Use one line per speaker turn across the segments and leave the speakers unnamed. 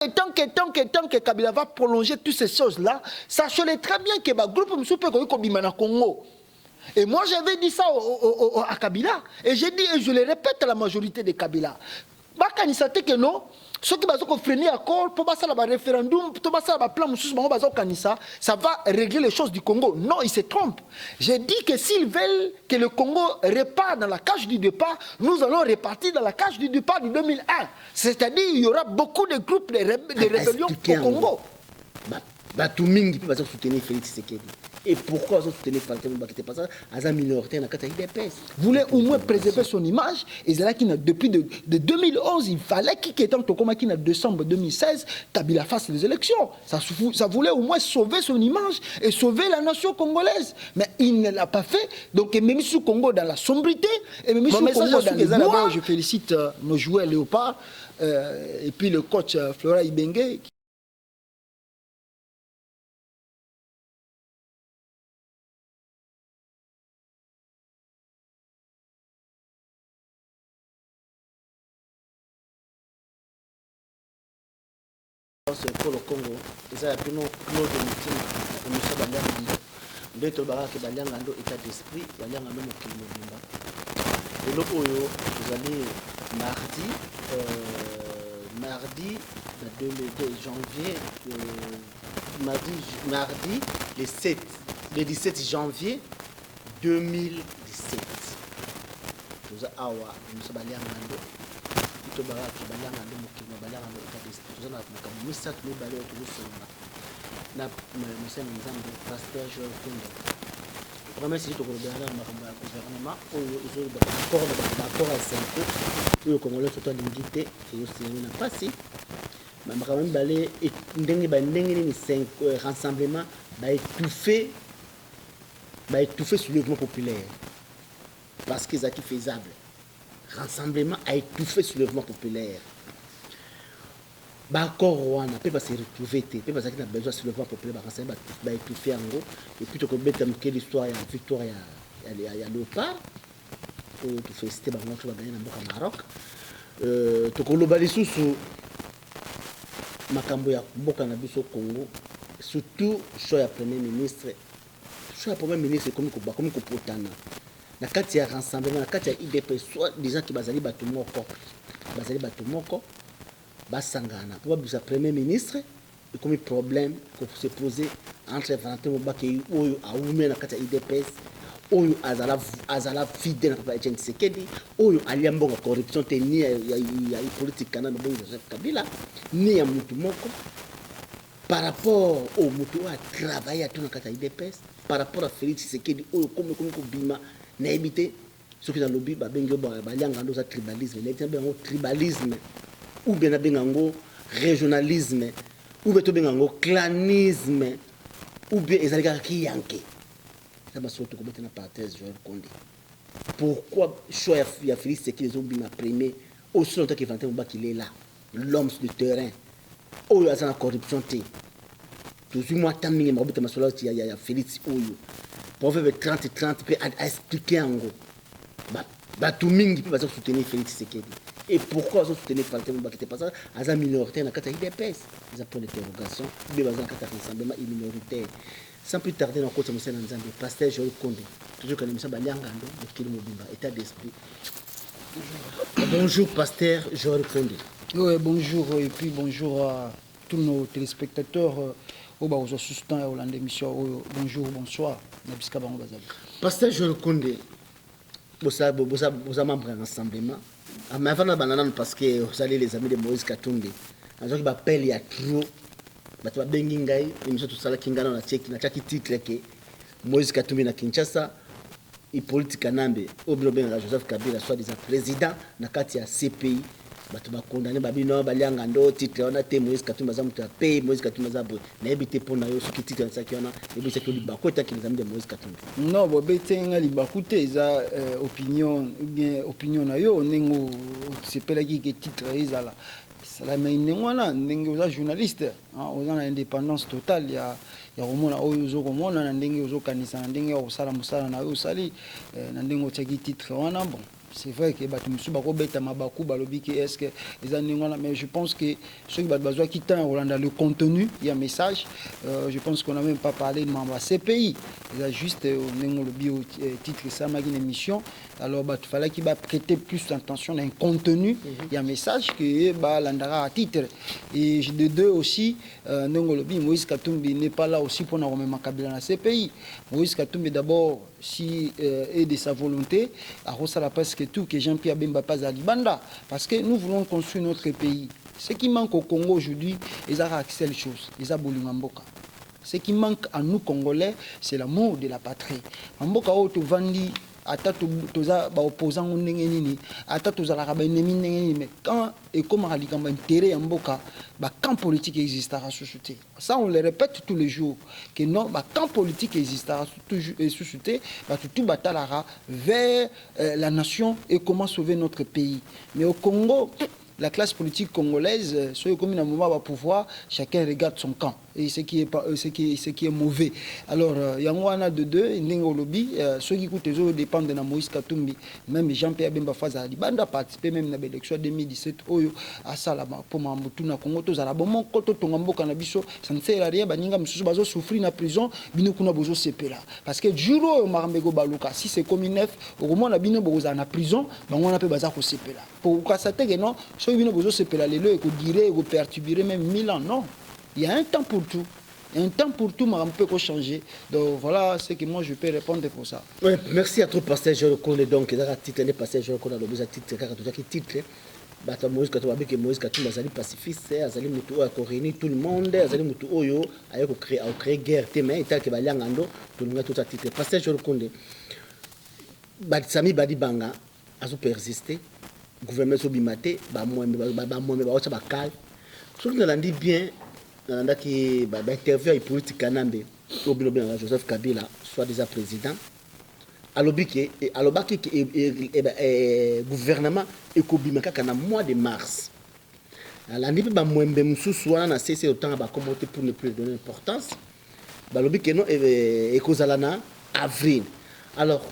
Et tant que Kabila va prolonger toutes ces choses-là, sachez très bien que le groupe Moussoupe Kobimana Congo. Et moi, j'avais dit ça à Kabila. Et j'ai dit, et je le répète à la majorité des Kabila. Bakanisate que non, ceux qui ont freiné à corps, pour passer à référendum, pour passer à plan, ça va régler les choses du Congo. Non, ils se trompent. J'ai dit que s'ils veulent que le Congo reparte dans la cage du départ, nous allons repartir dans la cage du départ du 2001. C'est-à-dire qu'il y aura beaucoup de groupes de rébellion au Congo.
Batumingi peut soutenir Félix Tshisekedi. Et pourquoi ils soutenir Fatou Bakete pas ça à sa minorité dans la IDPS.
Voulait au moins préserver son image. Et c'est là qu'il a depuis de 2011, il fallait qu'il ait en décembre 2016, Kabila fasse les élections. Ça voulait au moins sauver son image et sauver la nation congolaise. Mais il ne l'a pas fait. Donc même sous Congo dans la sombrité et même sous Congo dans les bois. Je félicite nos joueurs Léopard et puis le coach Flora Ibenge.
Pour le Congo, ils ont appelé nos meetings, nous sommes allés à l'île. Dès que Barak est allé à l'état d'esprit, il y a un homme qui est et là, vous allez mardi, le 2 janvier, mardi, le 17 janvier 2017. Nous sommes allés à l'île. Tout le monde a pasteur Joël Kounda. Vraiment, si tu regardes le gouvernement, d'accord à 5 ans, le Congolais sont en limité, et aussi on n'a pas si. Mais quand même, les rassemblements étouffé sur le mouvement populaire. Parce qu'ils sont faisables. Rassemblement a étouffé sur le mouvement populaire. D'accord, on peut pas se retrouver, peut pas qu'il a besoin sur le mouvement populaire, rassemblement va étouffer en gros. Et puis tu peux mettre quelle histoire, il y a victoire, il y a Léopard, pour tu féliciter, tu vas gagner dans le Maroc. Tu peux le sous Makambo ya Mboka na biso Congo, surtout choix ya premier ministre. Choix ya premier ministre comme ko potana. Na kati ya rassemblement, na kati ya IDP, soit des gens qui bazali batu moko basangana pour bisa premier ministre et comme problème que se poser entre Valentin Mobake oyo aoume na kati ya IDPS oyo azala fidèle na Etienne Tshisekedi oyo aliambonga corruption te ni ya politique kana na bongo Joseph Kabila ni ya mutu moko par rapport au mutu a travaillé à tout na kati ya IDPS par rapport à Félix Tshisekedi oyo comme ko bima na éviter ce qui dans lobby ba bengo ba lianga ndo za tribalisme na éviter bengo tribalisme ou bien bengo régionalisme ou bien bengo clanisme ou bien ezalika ki yanke ça va surtout comme na parenthèse Joël Kounda. Pourquoi choix ya Félix c'est qu'ils ont bien primé aussi longtemps que Valentin Mobaki il est là l'homme sur le terrain oyo azana corruption te toujours moi tamingi mabota masola ya Félix oyo pour faire 30 peut expliquer en gros tout mingi peut soutenir Félix Tshisekedi et pourquoi ils soutenir Valentin Mobaki pas ça à sa minorité na kata IDPS ils appellent l'interrogation bien bazana kata rassemblement minoritaire sans plus tarder dans côté monsieur Nzambe pasteur Joël Kounda toujours quand monsieur Balianga ndo mokili mobimba état d'esprit. Bonjour pasteur Joël Kounda.
Oui, bonjour et puis bonjour à tous nos téléspectateurs au bas aux assistants au l'émission bonjour bonsoir nabiska bango bazali.
Pasteur Joël Kounda vous membre d'un rassemblement mais avant banana parce que vous allez les amis de Moïse Katumbi alors qu'il m'appelle il y a trop batu babengi ngai émission tout ça kingana na check na chaki titre que Moïse Katumbi na Kinshasa et politique Kanambe au bilo benga Joseph Kabila soit disant président na kati ya CPI batu ba condamné babino balianga ndo titre on a té Moïse Katumbi za mutu paye Moïse Katumbi za bo na ebité pour na yo ce qui titre ça qui on a et bien c'est que libakota qui les amis de Moïse Katumbi
non bo betenga libakute za opinion bien opinion na yo nengo sepela ki ke titre ezala la main ndenge oza journaliste oza na indépendance totale ya komona oyo ozokomona na ndenge ozokanisa na ndenge ya kosala mosala na yo osali na ndenge otiaki titre wana bon c'est vrai que est-ce que mais je pense que ceux qui quittent le contenu, il y a un message. Je pense qu'on n'a même pas parlé de membres CPI. Il y a juste le titre ça une émission. Alors il fallait qu'il va prêter plus d'attention à un contenu. Il y a un message que l'andara à titre. Et de deux aussi, Moïse Katumbi n'est pas là aussi pour nous remettre Kabila dans la CPI. Moïse Katumbi d'abord si et de sa volonté à la presse que tout que Jean-Pierre Bemba pas à Libanda parce que nous voulons construire notre pays. Ce qui manque au Congo aujourd'hui, ils ont accès à les choses, ils ont Bolingamboka. Ce qui manque à nous Congolais, c'est l'amour de la patrie. Mboka o to vandi ata toza ba opposant ndenge nini ata toza la ba ennemi ndenge nini mais quand et comme alikamba intérêt en mboka ba camp politique existera sous-souté. Ça on le répète tous les jours que non ba camp politique existera toujours sous-souté ba tout batalara vers la nation et comment sauver notre pays. Mais au Congo la classe politique congolaise, soit comme un moment va pouvoir, chacun regarde son camp et ce qui est mauvais. Alors, il y a un de deux, lobby, ceux qui écoutent les autres dépendent de Moïse Katumbi, même Jean-Pierre Bemba Faza Libanda participé même à l'élection 2017 Oyo à Salama pour Mamboutuna Congo tous à la bon koto tongambo canabiso, ça ne sert à rien, baninga mususu bazo souffrir na prison, bino kuna bozo sepela. Parce que juro Marambego Baluka, si c'est comme neuf, au moins na bino bozo na prison, on a peu bazar ko sepela. Pour constater que non, so bino bozo sepela lelo et ko dire et ko perturber même 1000 ans, non. Il y a un temps pour tout. Un temps pour tout, on peut changer. Donc voilà ce que moi je peux répondre pour ça.
Oui, merci à tout pasteur Jean Conde. Donc, il y a un titre, le pasteur Jean Conde, il y a un titre, Moïse Katumbi, que Moïse Katumbi est pacifiste, il a réuni tout le monde, il a créé guerre, mais il a créé guerre, tout le monde a tout titre. Pasteur Jean Conde, Sami Badi Banga, a persisté, le gouvernement a bimate, ce qu'on a dit bien, qui intervient en politique Kanambe, Joseph Kabila, soit déjà président, alors que gouvernement est au mois de mars. Alors, on a cessé autant à commenter pour ne plus donner d'importance. Alors, que avril. Alors,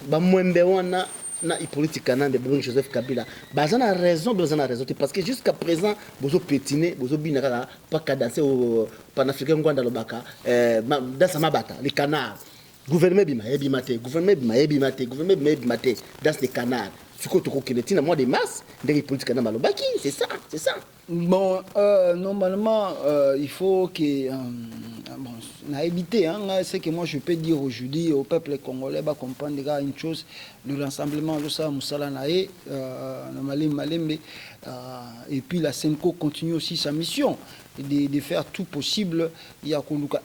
na politique Kanambe, Joseph Kabila. On a raison, parce que jusqu'à présent, vous avez pétiné, vous avez pas cadencé au panafricain dans le Baka, dans Samabata, les canards. Gouvernement bimate, dans les canards. Ce que tu as mois de mars, des politiques Kanambe, c'est ça.
Bon, normalement, il faut que on a évité, ce que moi je peux dire aujourd'hui au peuple congolais, comprendre une chose, le rassemblement de ça, Moussala Naé, Malembe, et puis la Senko continue aussi sa mission de faire tout possible. Il y a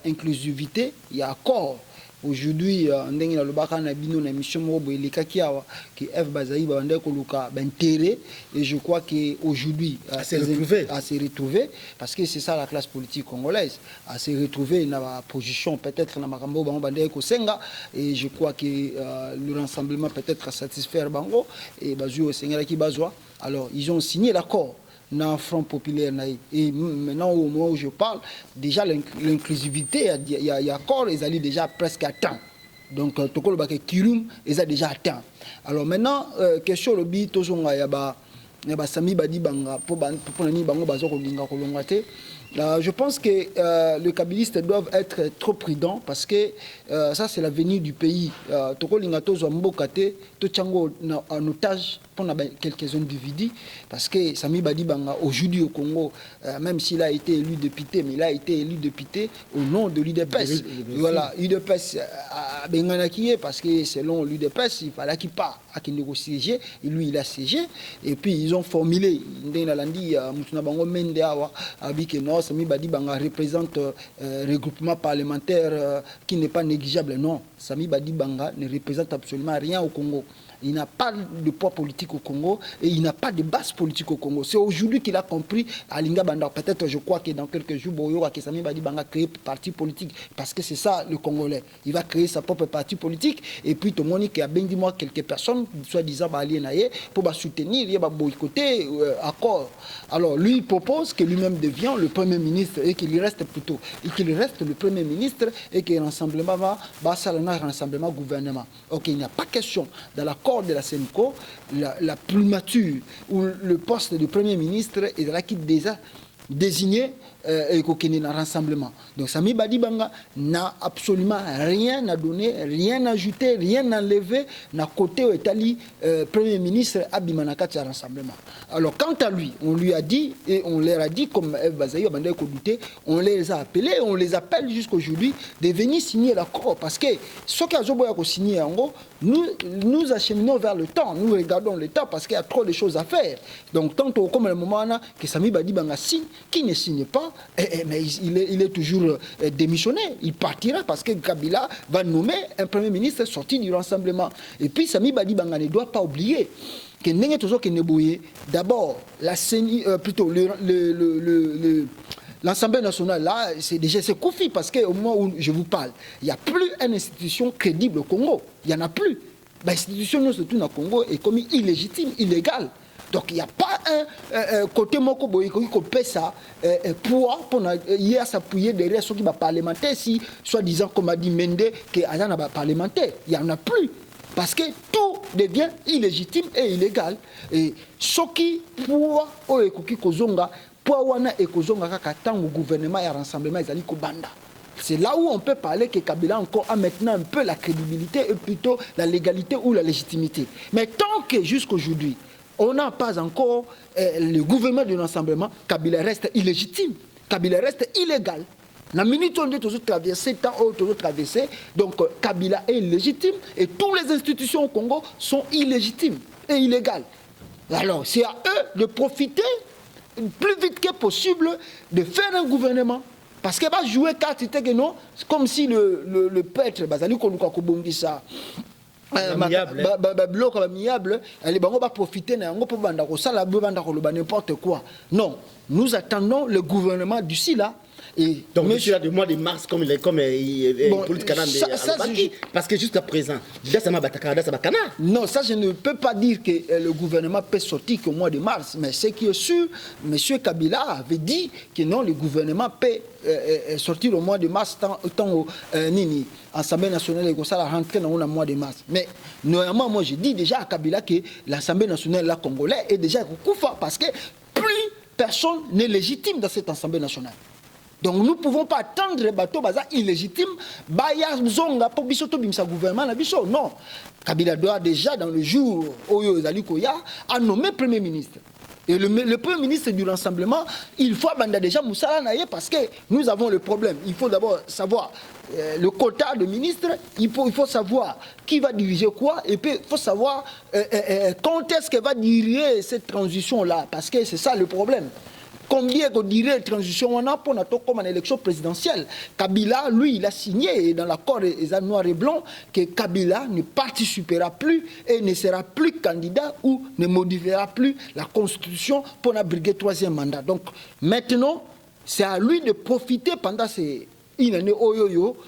inclusivité, il y a accord. Aujourd'hui, ndenge na lobaka na bino na mission mobo elekaki awa que F Bazaï ba ndeko luka intérêt et je crois que aujourd'hui à se retrouver parce que c'est ça la classe politique congolaise à se retrouver dans la position peut-être na makambo bango bandeko senga et je crois que le rassemblement peut-être à satisfaire bango et bazu au senga qui bazwa alors ils ont signé l'accord dans le Front populaire. Et maintenant, au moment où je parle, déjà l'inclusivité, il y a accord, ils allaient déjà presque à temps. Donc, Tokolo Baké Kirum, ils ont déjà atteint. Alors maintenant, question le bi, il y a Sami Badi Banga, pour Nani Bango Bazo Kolinga Kolongate. Je pense que les kabylistes doivent être trop prudents parce que ça c'est l'avenir du pays. Tokolinga Tozo Mbokate, Tochango en otage pour quelques individus parce que Sami Badi Banga aujourd'hui au Congo, même s'il a été élu député, mais il a été élu député au nom de l'UDPS. Voilà, l'UDPS a Benganakié parce que selon l'UDPS, il fallait qu'il parte à qu'il négocie et lui il a siégé et puis ils ont formulé Ndenalandi Moutunabango Mendeawa avec non Sami Badi Banga représente regroupement parlementaire qui n'est pas négligeable. Non, Sami Badi Banga ne représente absolument rien au Congo. Il n'a pas de poids politique au Congo et il n'a pas de base politique au Congo. C'est aujourd'hui qu'il a compris à Linga Banda. Peut-être, je crois que dans quelques jours, Boyo Sami Badi Banga créer parti politique parce que c'est ça le Congolais. Il va créer sa propre parti politique et puis tout le monde qui a bien dit moi quelques personnes, soi-disant, pour soutenir, il va boycotter accord. Alors lui il propose que lui-même devienne le Premier ministre et qu'il reste plutôt, et qu'il reste le Premier ministre et que l'ensemble va un rassemblement gouvernement. Ok, il n'y a pas question dans l'accord l'accord de la Senco, la primature ou le poste de Premier ministre est là qui déjà désigné et qui est un rassemblement. Donc Sami Badibanga n'a absolument rien à donner, rien à ajouter, rien à enlever n'a côté où Italie Premier ministre Abimanaka de rassemblement. Alors quant à lui, on lui a dit et on leur a dit comme Eve Bazaï, on les a appelés, on les appelle jusqu'aujourd'hui de venir signer l'accord parce que ce qui a signé en gros, nous acheminons vers le temps, nous regardons le temps parce qu'il y a trop de choses à faire. Donc tant comme le moment que Sami Badibanga signe, qui ne signe pas, mais il est toujours démissionné. Il partira parce que Kabila va nommer un Premier ministre sorti du rassemblement. Et puis Sami Badibanga ne doit pas oublier que d'abord la CENI, plutôt l'Assemblée nationale, là, c'est déjà c'est Koufi, parce qu'au moment où je vous parle, il n'y a plus une institution crédible au Congo. Il n'y en a plus. L'institution, surtout au Congo, est comme illégitime, illégale. Donc il n'y a pas un côté moko qui peut ça pour y s'appuyer derrière ceux qui va parlementaire si soi-disant comme a dit Mende que Azana va parlementaire. Il n'y en a plus. Parce que tout devient illégitime et illégal. Et ce qui pour Oekoki Kozonga, pour Wana et Kozonga Kakatan au gouvernement et à rassemblement Ezali Kobanda. C'est là où on peut parler que Kabila encore a maintenant un peu la crédibilité et plutôt la légalité ou la légitimité. Mais tant que jusqu'aujourd'hui, on n'a pas encore le gouvernement de rassemblement, Kabila reste illégitime, Kabila reste illégal. La minute où on est toujours traversé, donc Kabila est illégitime et toutes les institutions au Congo sont illégitimes et illégales. Alors c'est à eux de profiter plus vite que possible de faire un gouvernement. Parce qu'elle va jouer carte, comme si le prêtre, Bazali Konukakobongisa, bloc amiable, elle va profiter n'importe quoi. Non, nous attendons le gouvernement d'ici là.
Et donc, d'ici là, du mois de mars, comme parce que jusqu'à présent, non, ça je ne peux pas dire que le gouvernement peut sortir qu'au mois de mars, mais ce qui est sûr, M. Kabila avait dit que non, le gouvernement peut sortir au mois de mars, tant Nini, l'Assemblée nationale est rentrée dans le mois de mars. Mais normalement, moi je dis déjà à Kabila que l'Assemblée nationale la congolaise est déjà Koufa parce que plus personne n'est légitime dans cette Assemblée nationale. Donc nous ne pouvons pas attendre les bateaux illégitimes, gouvernement. Non. Kabila doit déjà, dans le jour où il a nommé Premier ministre. Et le Premier ministre du Rassemblement, il faut déjà Moussala Naye parce que nous avons le problème. Il faut d'abord savoir le quota de ministres, il faut savoir qui va diriger quoi, et puis il faut savoir quand est-ce qu'elle va diriger cette transition-là, parce que c'est ça le problème. Combien de dirait transition on a pour notre comme en élection présidentielle. Kabila, lui, il a signé dans l'accord noir et blanc que Kabila ne participera plus et ne sera plus candidat ou ne modifiera plus la constitution pour briguer troisième mandat. Donc maintenant, c'est à lui de profiter pendant ces années oyoyo,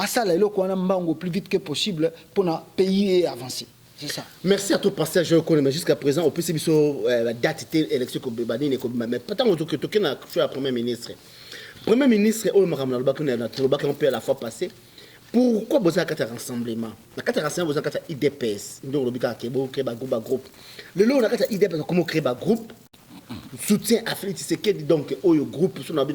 ça le plus vite que possible pour notre pays avancer. Ça. Merci à tout pasteur, je connais, mais jusqu'à présent, on peut se dire la date de l'élection, mais pas tant que tu es Premier ministre. Premier ministre, on peut à la fois passer. Pourquoi vous avez un rassemblement? Vous avez un IDPS, donc vous avez un groupe. Le lot, vous avez un IDPS, comment créer un groupe? Soutien à Félix Tshisekedi, donc au groupe, soutien au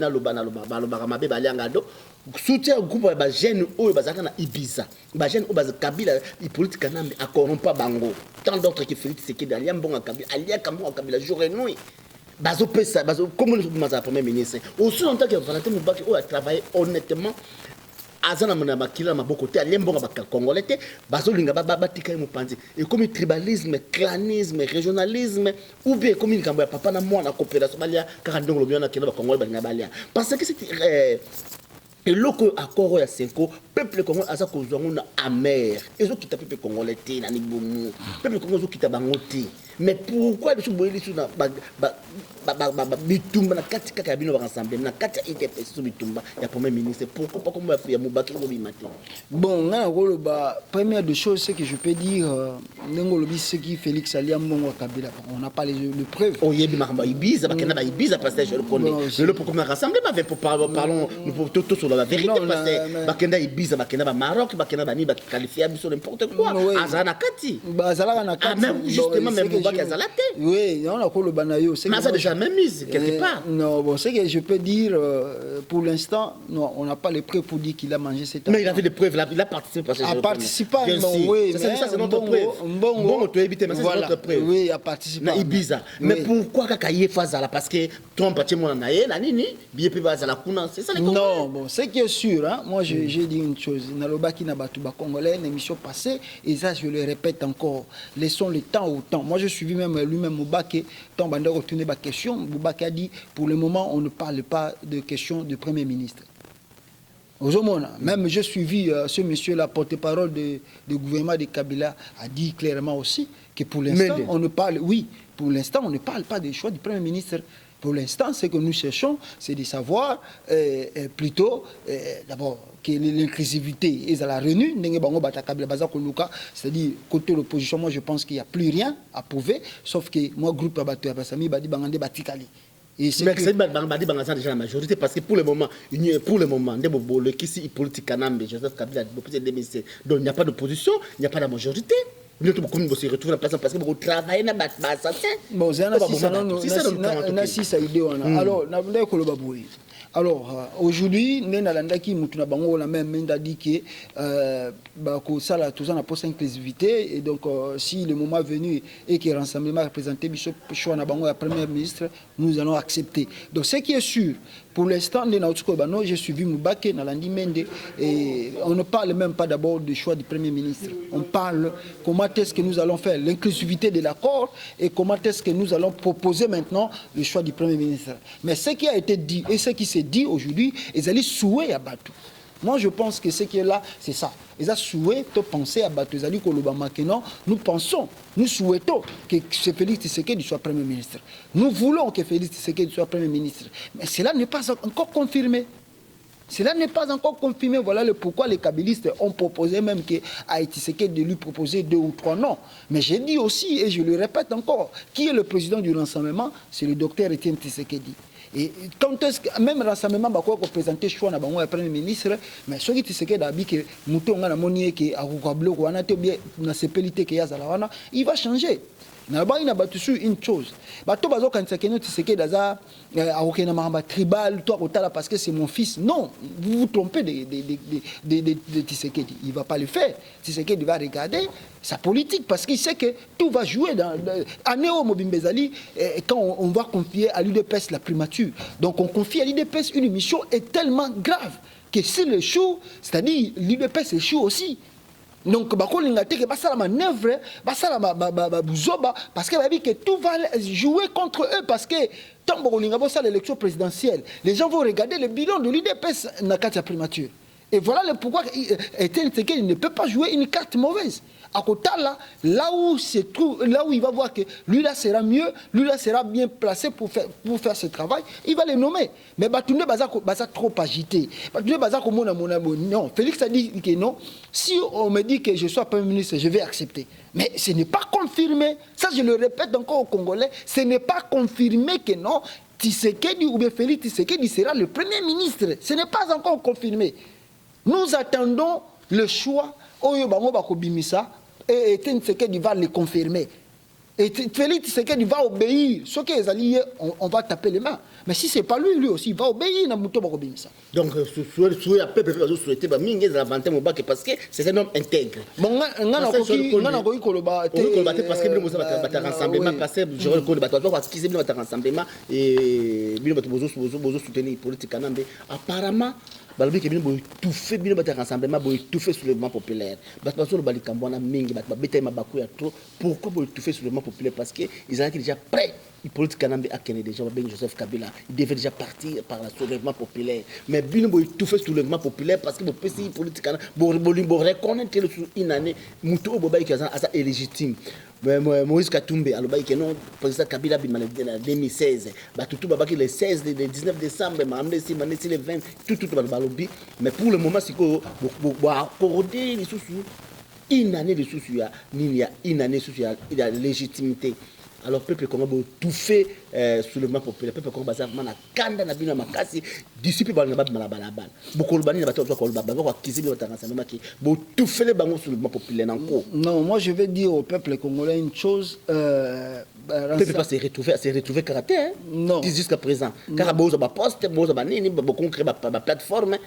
groupe de jeunes au Ibiza, les jeunes au Kabila, les politiques à corrompre Bango, tant d'autres qui Félix Tshisekedi, Alian Bonga Kabila, Alian Kamou Kabila, jour et nuit. Bazo Pessa, Bazo, comme nous sommes à Premier ministre. Aussi longtemps que Valentin Moubaki a travaillé honnêtement, Azana Manabakila, ma bokoté, Alian Bonga Congolais, Bazo Linga Babatika et Moupanzi. Et comme le tribalisme, clanisme, régionalisme, ou bien comme il y a papa na moi, la coopération, car on a qui va Congolais, parce que c'est. Et lorsque accord ya Senko, peuple congolais a kozonga amer. Et zo kita peuple congolais té na nibomu. Peuple congolais zo kita bangoti. mais pourquoi biso boyeli sur na bitumba na kati kaka bino ba rassembler na kati IDPS sur bitumba ya premier ministre pourquoi pas comme ya Mubaki ngo bimate.
Bon, ngana ko ba première des choses c'est que je peux dire ngo lobi ce qui Félix Aliam Mbongo Kabila, on n'a pas les preuves.
Oh yebi makamba ibiza bakena ba ibiza parce que je le connais. Le pourquoi me rassembler mais pour parlons pour tout sur la vérité parce que bakenda ibiza bakena ba Maroc bakena ba ni ba qualifier biso n'importe quoi azana kati.
Ba azala na kati.
Même justement même Mubaki azalate.
Oui, on a ko le banayo c'est
ça déjà même mise quelque part.
Non, bon, c'est que je peux dire, pour l'instant, non, on n'a pas les preuves pour dire qu'il a mangé cette
mais il a fait des preuves, il a participé.
A participé, oui.
Ça, c'est notre preuve. Bon, tu as évité, mais c'est notre preuve.
Oui, a participé.
Ibiza. Mais pourquoi Kakaye Fazala? Parce que Trump a tué mon anaïe, la nini, bien plus Fazala Kuna, c'est ça les Congolais.
Non, bon, c'est qui est sûr, hein, moi j'ai dit une chose. Naloba qui n'a pas tout bas Congolais, une émission passée, et ça je le répète encore. Laissons le temps au temps. Moi je suis même lui-même Moubaki, tant Banda retourné ma question. Moubaki a dit, pour le moment, on ne parle pas de question de Premier ministre. Même j'ai suivi ce monsieur-là, porte-parole du gouvernement de Kabila, a dit clairement aussi que pour l'instant, on ne parle, oui, pour l'instant, on ne parle pas des choix du Premier ministre. Pour l'instant, ce que nous cherchons, c'est de savoir plutôt, d'abord, que l'inclusivité est à la renue, c'est-à-dire, côté de l'opposition, moi je pense qu'il n'y a plus rien à prouver, sauf que moi, groupe Abatou Abasami, Badi Bangande Batikali.
Mais c'est déjà la majorité parce que pour le moment, le qui politique Joseph Kabila donc il n'y a pas d'opposition, il n'y a pas de majorité. Nous se retrouver la place parce que vous travaillez dans l'assassin.
Bon, c'est un ça idée. Alors, aujourd'hui, nous avons la même dit que ça, tout ça n'a pas d'inclusivité. Et donc, si le moment est venu et que le rassemblement représenté Bishop Choua Nabango, la première ministre, nous allons accepter. Donc, ce qui est sûr, pour l'instant, j'ai suivi Moubaki, Nalandi Mende, et on ne parle même pas d'abord du choix du Premier ministre. On parle comment est-ce que nous allons faire l'inclusivité de l'accord et comment est-ce que nous allons proposer maintenant le choix du Premier ministre. Mais ce qui a été dit et ce qui s'est dit aujourd'hui, ils allaient souhaiter à Batou. Moi, je pense que ce qui est là, c'est ça. Ils ont souhaité penser à Batou. Ils ont dit que nous pensons, nous souhaitons que Félix Tshisekedi soit Premier ministre. Nous voulons que Félix Tshisekedi soit Premier ministre. Mais cela n'est pas encore confirmé. Cela n'est pas encore confirmé. Voilà le pourquoi les kabylistes ont proposé même qu'à Tshisekedi de lui proposer 2 ou 3 noms. Mais j'ai dit aussi, et je le répète encore, qui est le président du rassemblement? C'est le docteur Etienne Tshisekedi. Et quand est-ce que même le rassemblement va présenter choix na bango ya Premier ministre, mais ce qui Tshisekedi a dit que mutonga na monié que akukablo ko wana te bien na sepelité que yazala wana, il va changer. Na ba ina batu sur une chose. Bato bazo kanisa keno Tshisekedi daza akokena mamba tribal toi kotala parce que c'est mon fils. Non, vous vous trompez de Tshisekedi. Il va pas le faire. Tshisekedi va regarder sa politique parce qu'il sait que tout va jouer dans Anéo Mobimbezali quand on va confier à l'UDPS la primature. Donc on confie à l'UDPS une mission est tellement grave que s'il échoue, c'est-à-dire l'UDPS échoue aussi. Donc, la manœuvre, parce que tout va jouer contre eux. Parce que tant que l'élection présidentielle, les gens vont regarder le bilan de l'UDPS dans la primature. Et voilà le pourquoi il ne peut pas jouer une carte mauvaise. À côté là où il va voir que lui là sera mieux, lui là sera bien placé pour faire ce travail, il va le nommer. Mais Batoune Baza trop agité. Batoune Baza comme non. Félix a dit que non. Si on me dit que je sois Premier ministre, je vais accepter. Mais ce n'est pas confirmé. Ça, je le répète encore aux Congolais. Ce n'est pas confirmé que non. Tshisekedi ou bien Félix Tshisekedi sera le Premier ministre. Ce n'est pas encore confirmé. Nous attendons le choix. Et Etienne Tshisekedi va le confirmer. Et Félix Tshisekedi va obéir. Ce qui est allié, on va taper les mains. Mais si ce n'est pas lui, lui aussi, il va obéir.
Donc, le peuple va souhaiter parce que c'est un homme intègre.
Bon, on a
parce que rassemblement passé, je reconnais parce que rassemblement et soutenir politique apparemment balobi ke bino boy tout fait bino bata rassemblement boy tout fait sur le mouvement populaire parce que le balikambona mingi bat beta mabaku ya trop pourquoi boy tout fait sur le mouvement populaire parce que ils ont déjà prêt les politiques kanambe a kené déjà ben Joseph Kabila il devait déjà partir par la soulèvement populaire mais bino boy tout fait sur le mouvement populaire parce que le pays politique kanambe bo reconnaître que une année muto boba qui est légitime Moïse Katumbe alors que non président Kabila bima en 2016 tout babaki le 16 le 19 décembre mais si le 20 tout balobi mais pour le moment c'est que corroder les sous une année de sous une année sous il y a légitimité. Alors peuple comment tout fait soulèvement populaire peuple comment baza mana kanda na bino makasi disciple ba na balabala beaucoup bani na bato ko ba ko kizili otangansa même qui tout fait les bango soulèvement populaire encore.
Non, moi je vais dire au peuple congolais une chose
le peuple pas se retrouver caractère
non
jusqu'à présent car bozo ba poste bozo ba nini ba créer ba plateforme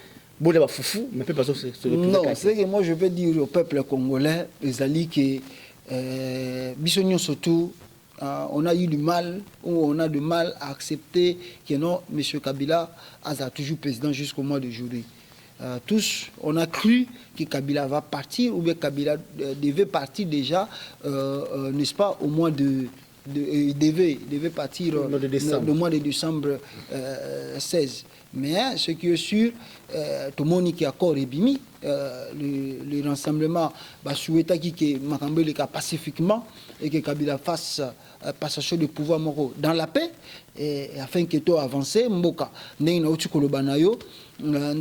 bozo ba foufou mais peuple pas se retrouver.
Non, c'est que moi je vais dire au peuple congolais les alliés que bisogno surtout on a eu du mal, ou on a du mal à accepter que non, M. Kabila a toujours président jusqu'au mois de juillet. Tous, on a cru que Kabila va partir, ou bien Kabila devait partir déjà, n'est-ce pas, au mois il devait partir le mois de décembre 16. Mais ce qui est sûr, tout le monde qui a encore ébimi, le rassemblement va souhaiter que Makambe le cas pacifiquement et que Kabila fasse passation de pouvoir dans la paix et afin que tout avance mboka ndenge na uti koloba na yo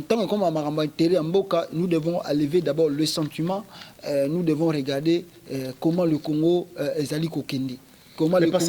tant comme Makambe intérêt mboka nous devons élever d'abord le sentiment nous devons regarder comment le Congo ezali kokende. Comment les Congo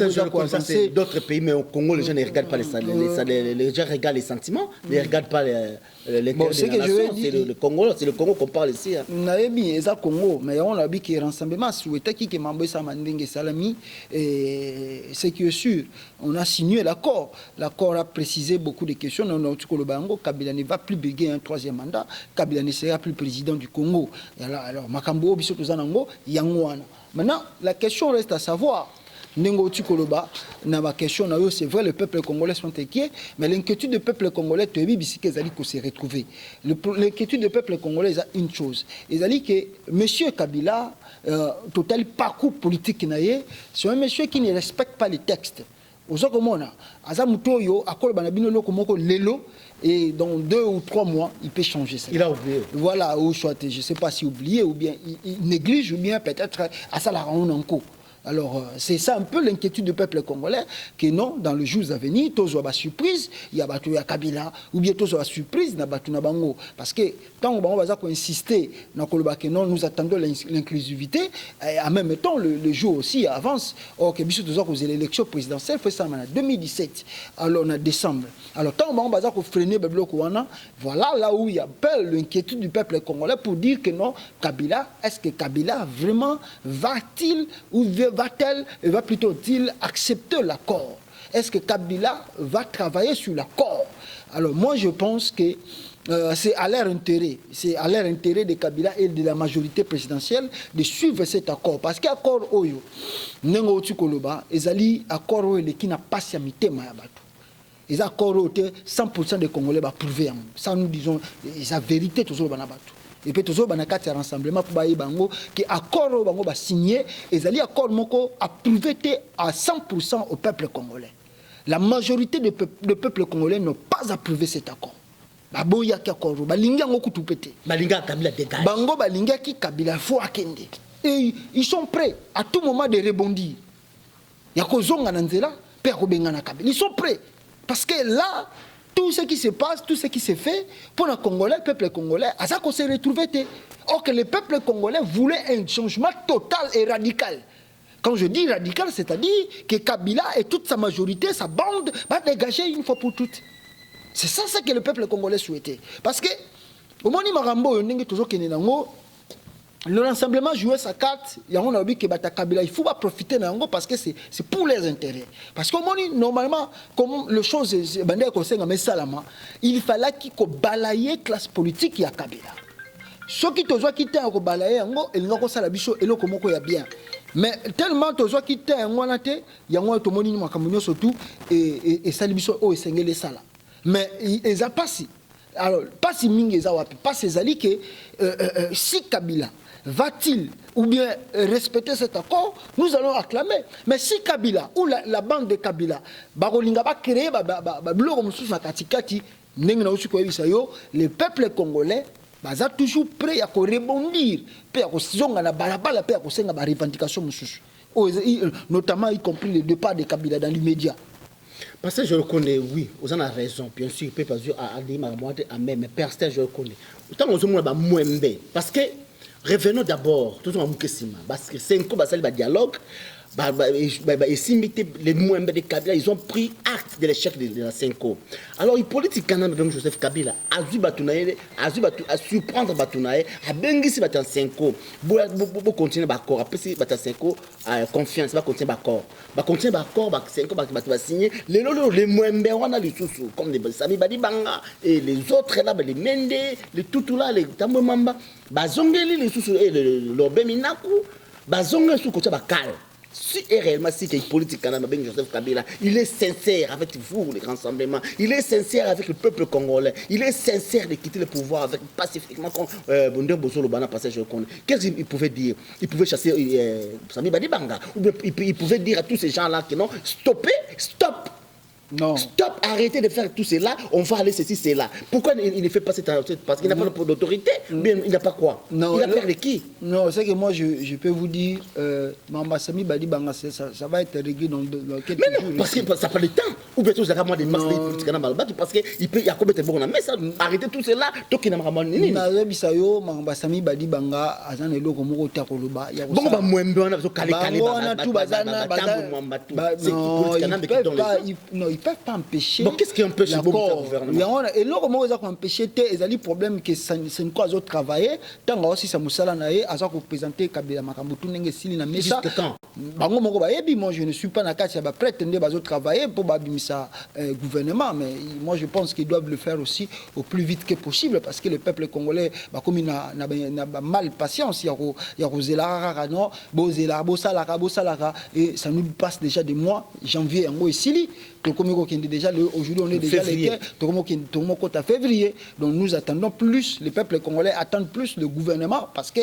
c'est d'autres pays, mais au Congo, les gens ne regardent pas les gens regardent les sentiments, ne regardent pas les bon, c'est le Congo, c'est le Congo qu'on parle ici.
Naebi, c'est Congo, mais on a vu que rassemblement souhaitait qui Mambo Samandenge Salami, et ce qui est sûr, on a signé l'accord. L'accord a précisé beaucoup de questions. On a dit que le Bango, Kabila ne va plus briguer un troisième mandat, Kabila ne sera plus président du Congo. Alors, Makambo, Bissot Zanango, Yangouana. Maintenant, la question reste à savoir. Nengo Tikoloba, na question c'est vrai, le peuple congolais sont inquiets, mais l'inquiétude du peuple congolais, tu as vu que s'est retrouvé. L'inquiétude du peuple congolais, c'est une chose. Il a dit que M. Kabila, total parcours politique, c'est un monsieur qui ne respecte pas les textes. Et dans 2 ou 3 mois, il peut changer ça.
Il a oublié.
Voilà, ou soit, je ne sais pas si oublié, ou bien il néglige, ou bien peut-être à ça la rend en cours. Alors, c'est ça un peu l'inquiétude du peuple congolais, que non, dans les jours à venir, tous ont surprise, il y a Kabila, ou bien tous ont surprise, Bango. Parce que tant qu'on va insister, que non, nous attendons l'inclusivité, et en même temps, le jour aussi avance. Or, que nous avons l'élection présidentielle, en 2017, alors en décembre. Alors, tant qu'on va freiner le bloc, voilà là où il y a l'inquiétude du peuple congolais pour dire que non, Kabila, est-ce que Kabila vraiment va-t-il ou va-t-elle, va plutôt-il accepter l'accord? Est-ce que Kabila va travailler sur l'accord? Alors moi je pense que c'est à leur intérêt de Kabila et de la majorité présidentielle de suivre cet accord. Parce qu'accord Oyo, Nengo Tukoloba, ezali accord Oyo qui n'a pas siamité Mayabato. Les accords 100% des Congolais va prouver. Ça nous disons, c'est la vérité toujours Banabato. Et puis toujours banakati un rassemblement pour bailler bango qui accord bango va signer et zali accord moko approuvé à 100% au peuple congolais. La majorité du peuple congolais n'a pas approuvé cet accord. Baboya ki accord balinga ngo kutupete.
Balinga Kabila dégage.
Bango balinga ki Kabila faut akende. Et ils sont prêts à tout moment de rebondir. Yako zonga nanzela pe ko benga na Kabila. Ils sont prêts parce que là tout ce qui se passe, tout ce qui se fait pour le Congolais, le peuple congolais, à ça qu'on s'est retrouvé. Or que le peuple congolais voulait un changement total et radical. Quand je dis radical, c'est-à-dire que Kabila et toute sa majorité, sa bande, va dégager une fois pour toutes. C'est ça que le peuple congolais souhaitait. Parce que, au moment où Marambo, le rassemblement jouait sa carte, il y a un que Kabila, il faut pas profiter de parce que c'est pour les intérêts. Parce que normalement, comme le chose il fallait qu'il balaye la classe politique et Kabila. Ceux qui te ont quitté en balayer, ils n'ont pas ça la bicho et le comment il y a bien. Mais tellement te ont quitté en wanate, il y a un autre monde surtout et ça les bicho oh et les sala. Mais ils a passé. Alors pas si mingi zawapi, pas ces alliés que si Kabila va-t-il ou bien respecter cet accord, nous allons acclamer. Mais si Kabila ou la bande de Kabila, Barolinga va créer le peuple congolais est toujours prêt à rebondir, à revendication. notamment y compris le départ de Kabila dans l'immédiat.
Parce que je le connais, oui, vous en avez raison. Bien sûr, il peut pas dire à dire mais personne, je le connais. Autant on se dit moins parce que revenons d'abord, tout le monde parce que c'est un coup de dialogue. Les Mouembe de Kabila, ils ont pris acte de l'échec de la Senko. Alors, les politiques canadiens, même Joseph Kabila, a surprendre Batounaye, a bengisi Batan Senko, pour continuer d'accord, après si Batan Senko a confiance, va continuer d'accord. Va continuer d'accord, Senko va signer. Les Mouembe, on a les sous comme des Sami Badibanga, et les autres là, les Mende, les Tutula, les Tambomamba, Bazongeli, les sous et le Beminaku, Bazongeli sous côté Bakal. Si réellement si les politiques canadiens, Joseph Kabila, il est sincère avec vous, les rassemblements, il est sincère avec le peuple congolais, il est sincère de quitter le pouvoir avec pacifiquement comme Bondé Bozolo Bana passé je connais. Qu'est-ce qu'il pouvait dire? Il pouvait chasser Sami Badibanga, ou bien il pouvait dire à tous ces gens-là que non, stoppez, stop. Non. Stop, arrêtez de faire tout cela, on va aller ceci, cela. Pourquoi il ne fait pas cette parce qu'il n'a pas d'autorité, bien il n'a pas quoi. Non, il a peur de qui? Non, c'est que moi je peux vous dire, Mamba Sami Badibanga, ça va être réglé dans quelques jours. Mais non, parce que ça prend du temps. Ou bien tout ça, moi des masses de politiques parce qu'il y a combien de bon mais ça, arrêtez tout cela, tant qu'il n'a pas mal ni. Nazabisayo, Mamba Sami Badibanga, Azan et Loko Moko Takoloba. Bon, bah, moi, on a calé non, ils ne peuvent pas empêcher. Donc, qu'est-ce qui empêche le gouvernement? Et là, comment ils ont empêché, ils ont le problème que c'est une cause de travailler. Tant que ça moussala naé, à ça qu'on présenter Kabila Makambutu n'engé sili na mesa. Jusqu'à quand? Bango moko ba yebi, moi je ne suis pas na kati ya ba prétendre ba travailler pour ba bimisa gouvernement, mais moi je pense qu'ils doivent le faire aussi au plus vite que possible parce que le peuple congolais ba comme il n'a mal patience, il y a Rosela non, Bozela, Bosalaka et ça nous passe déjà des mois, janvier en ici. Déjà aujourd'hui on est déjà le février, donc nous attendons plus, le peuple congolais attend plus le gouvernement parce que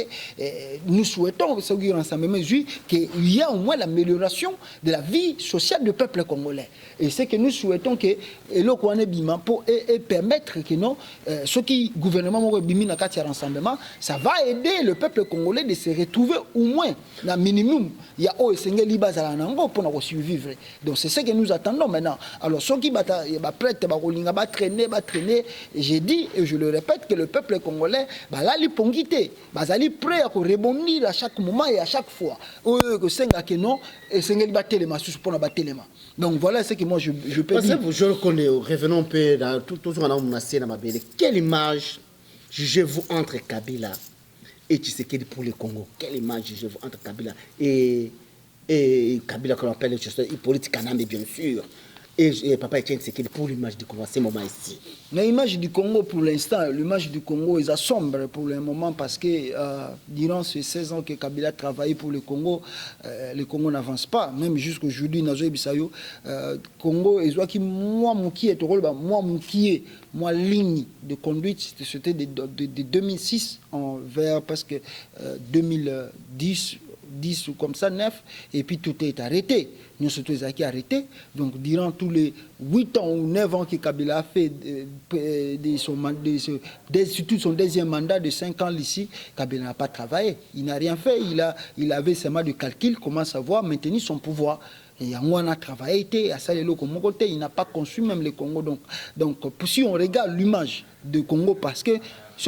nous souhaitons qu'il y ait au moins l'amélioration de la vie sociale du peuple congolais. Et c'est que nous souhaitons que pour permettre que non, ce qui gouvernement rassemblement, ça va aider le peuple congolais de se retrouver au moins un minimum. Il y a pour survivre. Donc c'est ce que nous attendons maintenant. Alors ceux qui prêtent, traîner, j'ai dit et je le répète que le peuple congolais là les pongité, est prêt à rebondir à chaque moment et à chaque fois. Donc voilà ce que moi je peux dire. Je le connais, revenons un peu dans toujours dans ma belle. Quelle image jugez-vous entre Kabila et Tshisekedi pour le Congo? Quelle image jugez-vous entre Kabila et Kabila qu'on appelle le politique canadien bien sûr? Et Papa Etienne Tshisekedi pour l'image du Congo à ce moment ici.
L'image du Congo pour l'instant, l'image du Congo est sombre pour le moment parce que durant ces 16 ans que Kabila a travaillé pour le Congo n'avance pas. Même jusqu'aujourd'hui, Nazoé Bissayo, Congo, et qui moi ligne de conduite, c'était de 2006 vers presque 2010. 10 ou comme ça, 9, et puis tout est arrêté. Nous sommes tous arrêtés. Donc, durant tous les 8 ans ou 9 ans que Kabila a fait surtout son deuxième mandat de 5 ans ici, Kabila n'a pas travaillé. Il n'a rien fait. Il avait seulement de calcul, comment savoir maintenir son pouvoir. Et on a travaillé, il n'a pas conçu même le Congo. Donc si on regarde l'image du Congo, parce que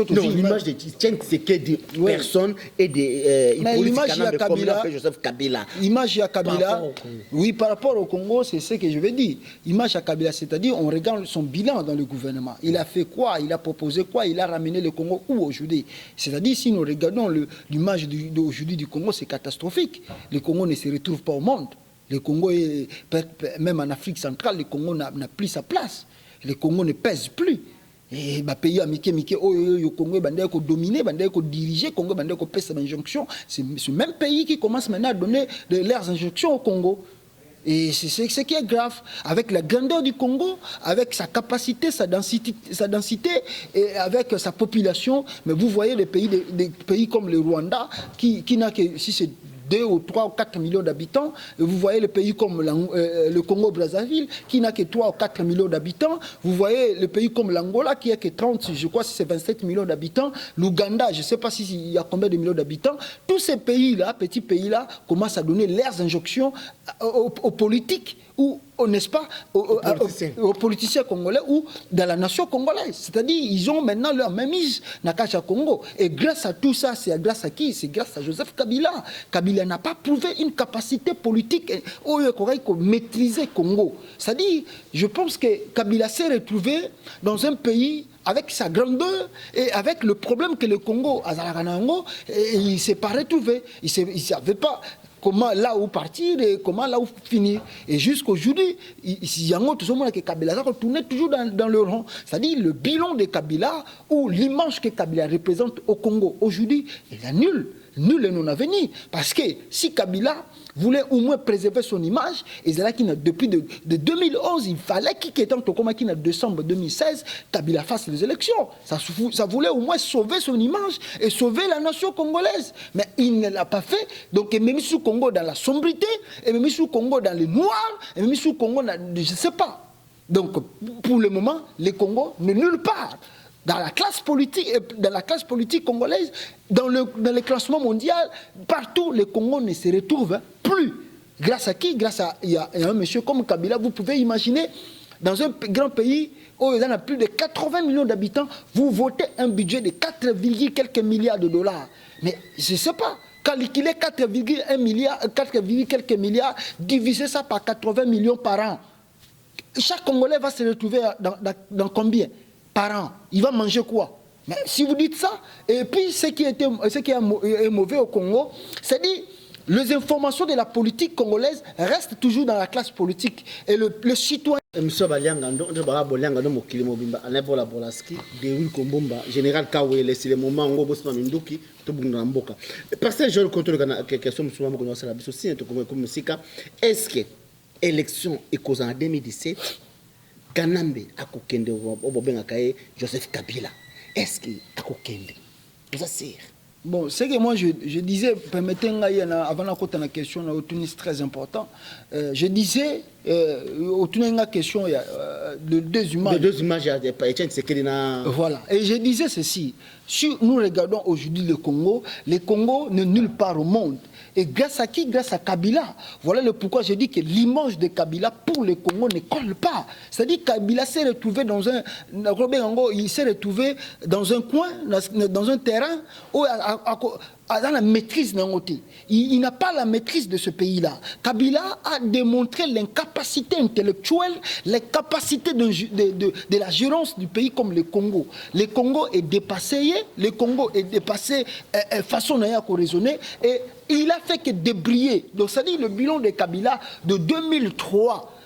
non, l'image de Tshisekedi de personne et de
l'image de Kabila,
Joseph Kabila.
L'image de Kabila, oui, par rapport au Congo, c'est ce que je veux dire. L'image de Kabila, c'est-à-dire on regarde son bilan dans le gouvernement. Il a fait quoi? Il a proposé quoi? Il a ramené le Congo où aujourd'hui? C'est-à-dire si nous regardons l'image d'aujourd'hui du Congo, c'est catastrophique. Le Congo ne se retrouve pas au monde. Le Congo, même en Afrique centrale, le Congo n'a plus sa place. Le Congo ne pèse plus. Et les pays américains, le Congo est dominé, dirigé, le Congo est pèse ses injonctions. C'est ce même pays qui commence maintenant à donner leurs injonctions au Congo. Et c'est ce qui est grave. Avec la grandeur du Congo, avec sa capacité, sa densité et avec sa population. Mais vous voyez des pays comme le Rwanda qui n'a que... Si c'est 2 ou 3 ou 4 millions d'habitants. Vous voyez le pays comme le Congo-Brazzaville, qui n'a que 3 ou 4 millions d'habitants. Vous voyez le pays comme l'Angola, qui a que 30, je crois que c'est 27 millions d'habitants. L'Ouganda, je ne sais pas s'il y a combien de millions d'habitants. Tous ces pays-là, petits pays-là, commencent à donner leurs injonctions aux politiques, ou, n'est-ce pas, aux politiciens congolais ou dans la nation congolaise. C'est-à-dire ils ont maintenant leur mainmise dans le Congo. Et grâce à tout ça, c'est grâce à qui? C'est grâce à Joseph Kabila. Kabila n'a pas prouvé une capacité politique au maîtriser le Congo. C'est-à-dire, je pense que Kabila s'est retrouvé dans un pays avec sa grandeur et avec le problème que le Congo a, et il ne s'est pas retrouvé. Il ne savait pas comment là où partir et comment là où finir. Et jusqu'aujourd'hui, il y a tout le monde que Kabila retourne toujours dans le rang. C'est-à-dire le bilan de Kabila ou l'image que Kabila représente au Congo aujourd'hui, il est nul. Nul et non avenu. Parce que si Kabila voulait au moins préserver son image, et c'est là qu'il depuis de 2011, il fallait qu'il ait en décembre 2016, Kabila fasse les élections. Ça voulait au moins sauver son image et sauver la nation congolaise. Mais il ne l'a pas fait. Donc, il m'a mis sous Congo dans la sombrité, il m'a mis sous Congo dans le noir, il m'a mis sous Congo dans je ne sais pas. Donc, pour le moment, le Congo n'est nulle part. Dans la classe politique congolaise, dans le classement mondial, partout, le Congo ne se retrouve plus. Grâce à qui? Grâce à il y a un monsieur comme Kabila. Vous pouvez imaginer, dans un grand pays où il y en a plus de 80 millions d'habitants, vous votez un budget de 4, quelques milliards de dollars. Mais je ne sais pas. Calculer 4,1 milliards, 4, quelques milliards, diviser ça par 80 millions par an. Chaque Congolais va se retrouver dans combien par an? Il va manger quoi? Mais si vous dites ça, et puis ce qui est mauvais au Congo, c'est dire les informations de la politique congolaise restent toujours dans la classe politique. Et le citoyen...
Monsieur Baliangando, général Kawele, c'est le moment où on a minduki, tout le monde a parce que je contrôle la question, est-ce que l'élection est causée en 2017? Kanambe akokende obobenga kaye Joseph Kabila. Est-ce qu'il akokende? Ça sert.
Bon, c'est que moi je disais, permettez-moi avant de la question, c'est très important. Je disais, la question, il y a deux images.
Deux images,
voilà. Et je disais ceci. Si nous regardons aujourd'hui le Congo n'est nulle part au monde. Et grâce à qui? Grâce à Kabila. Voilà le pourquoi je dis que l'image de Kabila pour le Congo ne colle pas. C'est-à-dire que Kabila s'est retrouvé dans un coin, dans un terrain où dans la maîtrise d'un côté. Il n'a pas la maîtrise de ce pays-là. Kabila a démontré l'incapacité intellectuelle, l'incapacité de la gérance du pays comme le Congo. Le Congo est dépassé, façon à raisonner, et il a fait que débriller. Donc, c'est-à-dire le bilan de Kabila de 2003,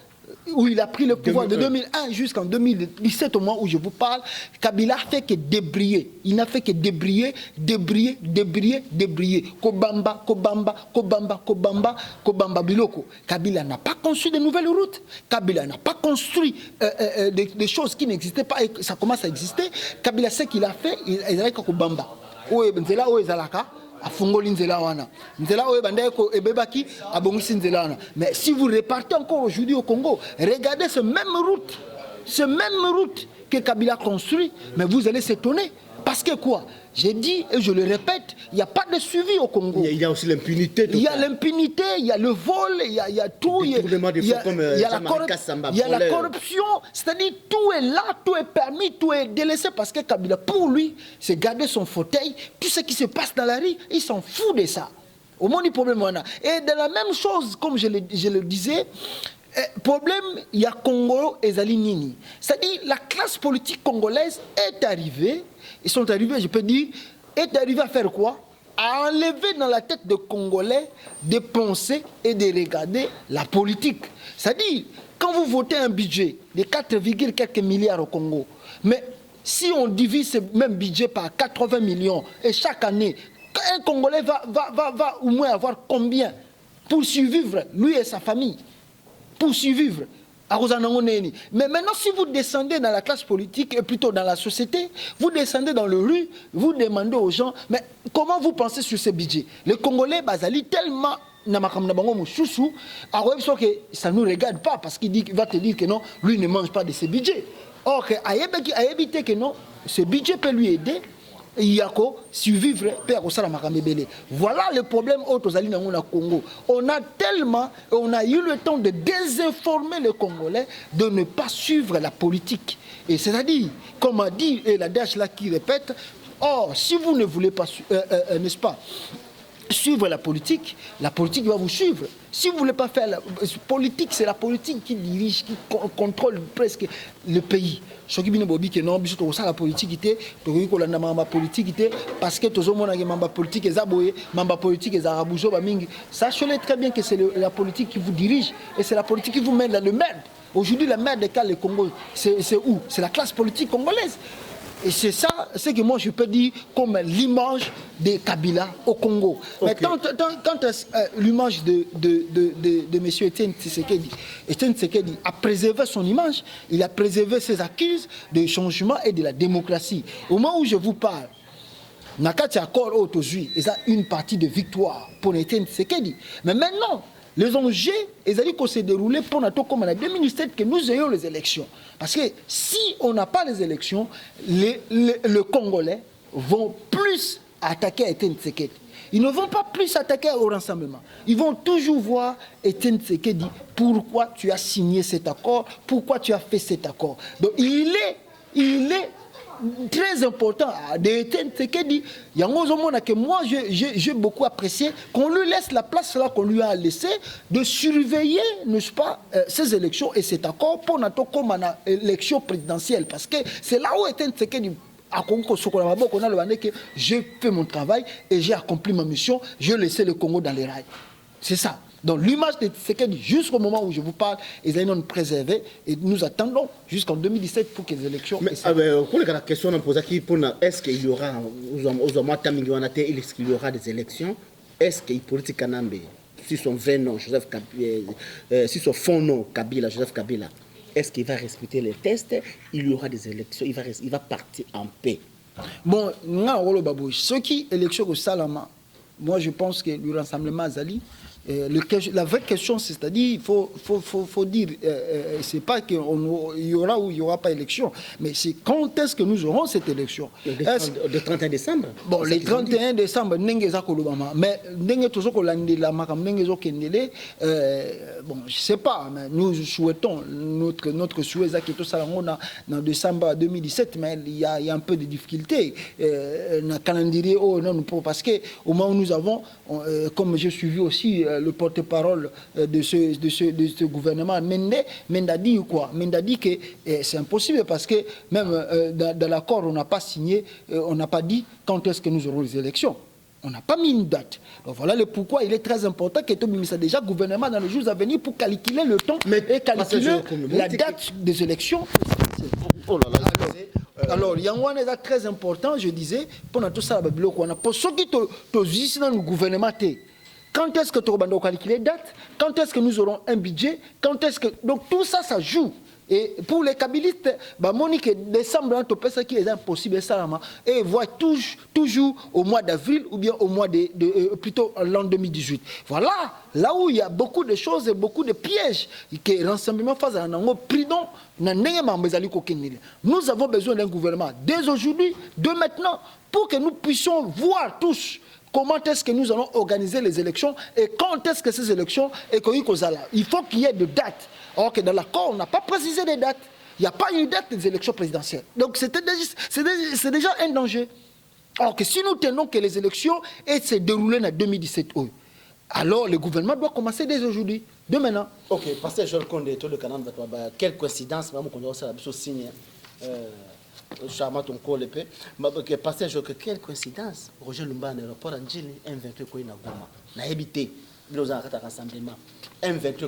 où il a pris le pouvoir de 2001 jusqu'en 2017, au moment où je vous parle, Kabila fait que débriller. Il n'a fait que débriller. Kobamba Biloko. Kabila n'a pas construit de nouvelles routes. Kabila n'a pas construit des choses qui n'existaient pas et ça commence à exister. Kabila, ce qu'il a fait, il a fait Kobamba. Mais si vous repartez encore aujourd'hui au Congo, regardez cette même route que Kabila construit, mais vous allez s'étonner. Parce que quoi? J'ai dit et je le répète, il n'y a pas de suivi au Congo.
Il y a aussi l'impunité.
Il y a l'impunité, il y a le vol, il y a tout. Il y a la corruption. C'est-à-dire tout est là, tout est permis, tout est délaissé. Parce que Kabila, pour lui, c'est garder son fauteuil. Tout ce qui se passe dans la rue, il s'en fout de ça. Au moins, du problème, on a. Et de la même chose, comme je le disais, problème, il y a Congo et Zalinini. C'est-à-dire la classe politique congolaise est arrivée, ils sont arrivés, je peux dire, est arrivée à faire quoi? À enlever dans la tête des Congolais de penser et de regarder la politique. C'est-à-dire, quand vous votez un budget de 4, quelques milliards au Congo, mais si on divise ce même budget par 80 millions, et chaque année, un Congolais va au moins avoir combien pour survivre, lui et sa famille? Pour survivre, Mais maintenant, si vous descendez dans la classe politique, et plutôt dans la société, vous descendez dans le rue, vous demandez aux gens, mais comment vous pensez sur ce budget? Les Congolais, bazali tellement... ça ne nous regarde pas parce qu'il va te dire que non, lui ne mange pas de ce budget. Or, à éviter que non, ce budget peut lui aider. Survivre. Voilà le problème au Congo. On a tellement, on a eu le temps de désinformer les Congolais de ne pas suivre la politique. Et c'est-à-dire, comme a dit et la DH là qui répète, or, si vous ne voulez pas, n'est-ce pas, suivre la politique va vous suivre. Si vous ne voulez pas faire la politique, c'est la politique qui dirige, qui contrôle presque le pays. Ce qui est bien que non, la politique était parce que tout le monde a des politique sachez très bien que c'est la politique qui vous dirige et c'est la politique qui vous mène dans le merde. Aujourd'hui, la merde des le Congo, c'est où? C'est la classe politique congolaise. Et c'est ça, c'est que moi je peux dire comme l'image de Kabila au Congo. Okay. Mais quand l'image de M. Etienne Tshisekedi a préservé son image, il a préservé ses acquises de changement et de la démocratie. Au moment où je vous parle, Nakati accord aujourd'hui, il y a une partie de victoire pour Etienne Tshisekedi. Mais maintenant, les enjeux, ils allaient se dérouler pendant comme en 2017 que nous ayons les élections. Parce que si on n'a pas les élections, les Congolais vont plus attaquer Etienne Tshisekedi. Ils ne vont pas plus attaquer au rassemblement. Ils vont toujours voir Etienne Tshisekedi, pourquoi tu as signé cet accord, pourquoi tu as fait cet accord. Donc il est très important d'Etienne Tshisekedi. Il y a un moment que moi j'ai beaucoup apprécié qu'on lui laisse la place là qu'on lui a laissé de surveiller, n'est-ce pas, ces élections et cet accord pour notre comme une élection présidentielle parce que c'est là où Etienne Tshisekedi j'ai fait mon travail et j'ai accompli ma mission, j'ai laissé le Congo dans les rails. C'est ça. Donc l'image de Tshisekedi, jusqu'au moment où je vous parle, ils ont préservé et nous attendons jusqu'en 2017 pour que les élections...
Mais pour la question, on pose est-ce qu'il y aura, est-ce qu'il y aura des élections? Est-ce qu'il politique Kanambe, si son vrai nom, Joseph Kabila, si son fond nom, Kabila, Joseph Kabila, est-ce qu'il va respecter les tests? Il y aura des élections, il va partir en paix.
Bon, ce qui est l'élection au Salama, moi je pense que le rassemblement Azali, la vraie question, c'est-à-dire, il faut dire, c'est pas qu'il y aura ou il n'y aura pas élection, mais c'est quand est-ce que nous aurons cette élection?
Le 31 décembre?
Bon, le 31 décembre, mais bon, je ne sais pas, mais nous souhaitons, notre souhait, c'est que tout ça, on a dans décembre 2017, mais il y a un peu de difficultés. Dans calendrier, parce qu'au moment où nous avons, comme j'ai suivi aussi, le porte-parole de ce gouvernement, Menda dit quoi? Menda dit que c'est impossible parce que même dans l'accord, on n'a pas signé, on n'a pas dit quand est-ce que nous aurons les élections. On n'a pas mis une date. Donc voilà le pourquoi il est très important que tout le déjà gouvernement dans les jours à venir pour calculer le temps et calculer la date des élections.
Oh là là,
alors, il y a un est très important, je disais, pendant tout ça, pour ceux qui te dans le gouvernement, quand est-ce que tu vas calculer la date? Quand est-ce que nous aurons un budget? Quand est-ce que... Donc tout ça, ça joue. Et pour les kabylistes, Monique, décembre, qui est impossible, et voit toujours au mois d'avril ou bien au mois plutôt l'an 2018. Voilà, là où il y a beaucoup de choses et beaucoup de pièges que le renseignement face à prudent. Nous avons besoin d'un gouvernement dès aujourd'hui, de maintenant, pour que nous puissions voir tous comment est-ce que nous allons organiser les élections et quand est-ce que ces élections il faut qu'il y ait de dates. Or que dans l'accord, on n'a pas précisé des dates. Il n'y a pas une date des élections présidentielles. Donc c'est déjà un danger. Or que si nous tenons que les élections se déroulent en 2017, alors le gouvernement doit commencer dès aujourd'hui, dès maintenant.
Ok, Pasteur Joël Condé, tout le canal, quelle coïncidence, signe. Charmant ton col épais. Pasteur Joël, quelle coïncidence. Roger Lumba, l'aéroport Angeli, M23 Koina Goma. N'a habité. Nous avons un rassemblement. M23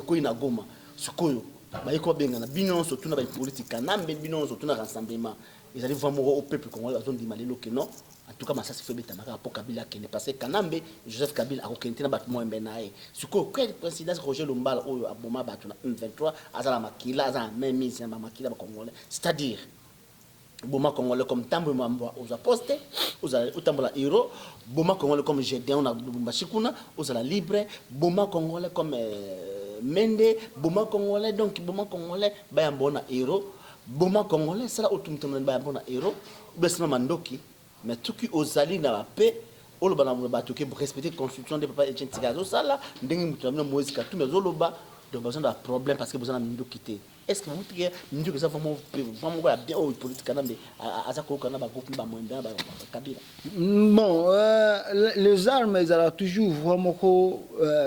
Koina Goma. Sukoyo. Bah, il y a bien, surtout dans la politique, binon surtout dans le rassemblement. ils allaient voir au peuple congolais, ils ont dit malelo que non. En tout cas, ça se fait bétamaka pour Kabila qui n'est passé Kanambe, Joseph Kabila a reconnu battement Mbenae. Ce quelle coïncidence Roger Lumbala au Aboma Batuna 23 Azala Makila, Azala même mise Makila congolais. C'est-à-dire Boma congolais comme Tambo Mambo aux apostes, aux Tambola Hiro, Boma congolais comme Gédéon à Bashikuna, aux ala libre, Boma congolais comme Mende, Boma congolais donc Boma congolais Bayambona Hiro, Boma congolais ça là autumn Bayambona Hiro, Besma Mandoki. Mais tout qui aux alliés dans la paix, on le pour respecter la constitution des papas et des gens ça là, ndenge mutamina Moïse Katumbi mais zoloba de besoin d'un problème parce que besoin d'un mindo quitter. Est-ce que vous dites que ça vraiment bien au politique canadien à ça qu'on a groupe ba moins bien Kabila.
Bon, les armes elles ont toujours vraiment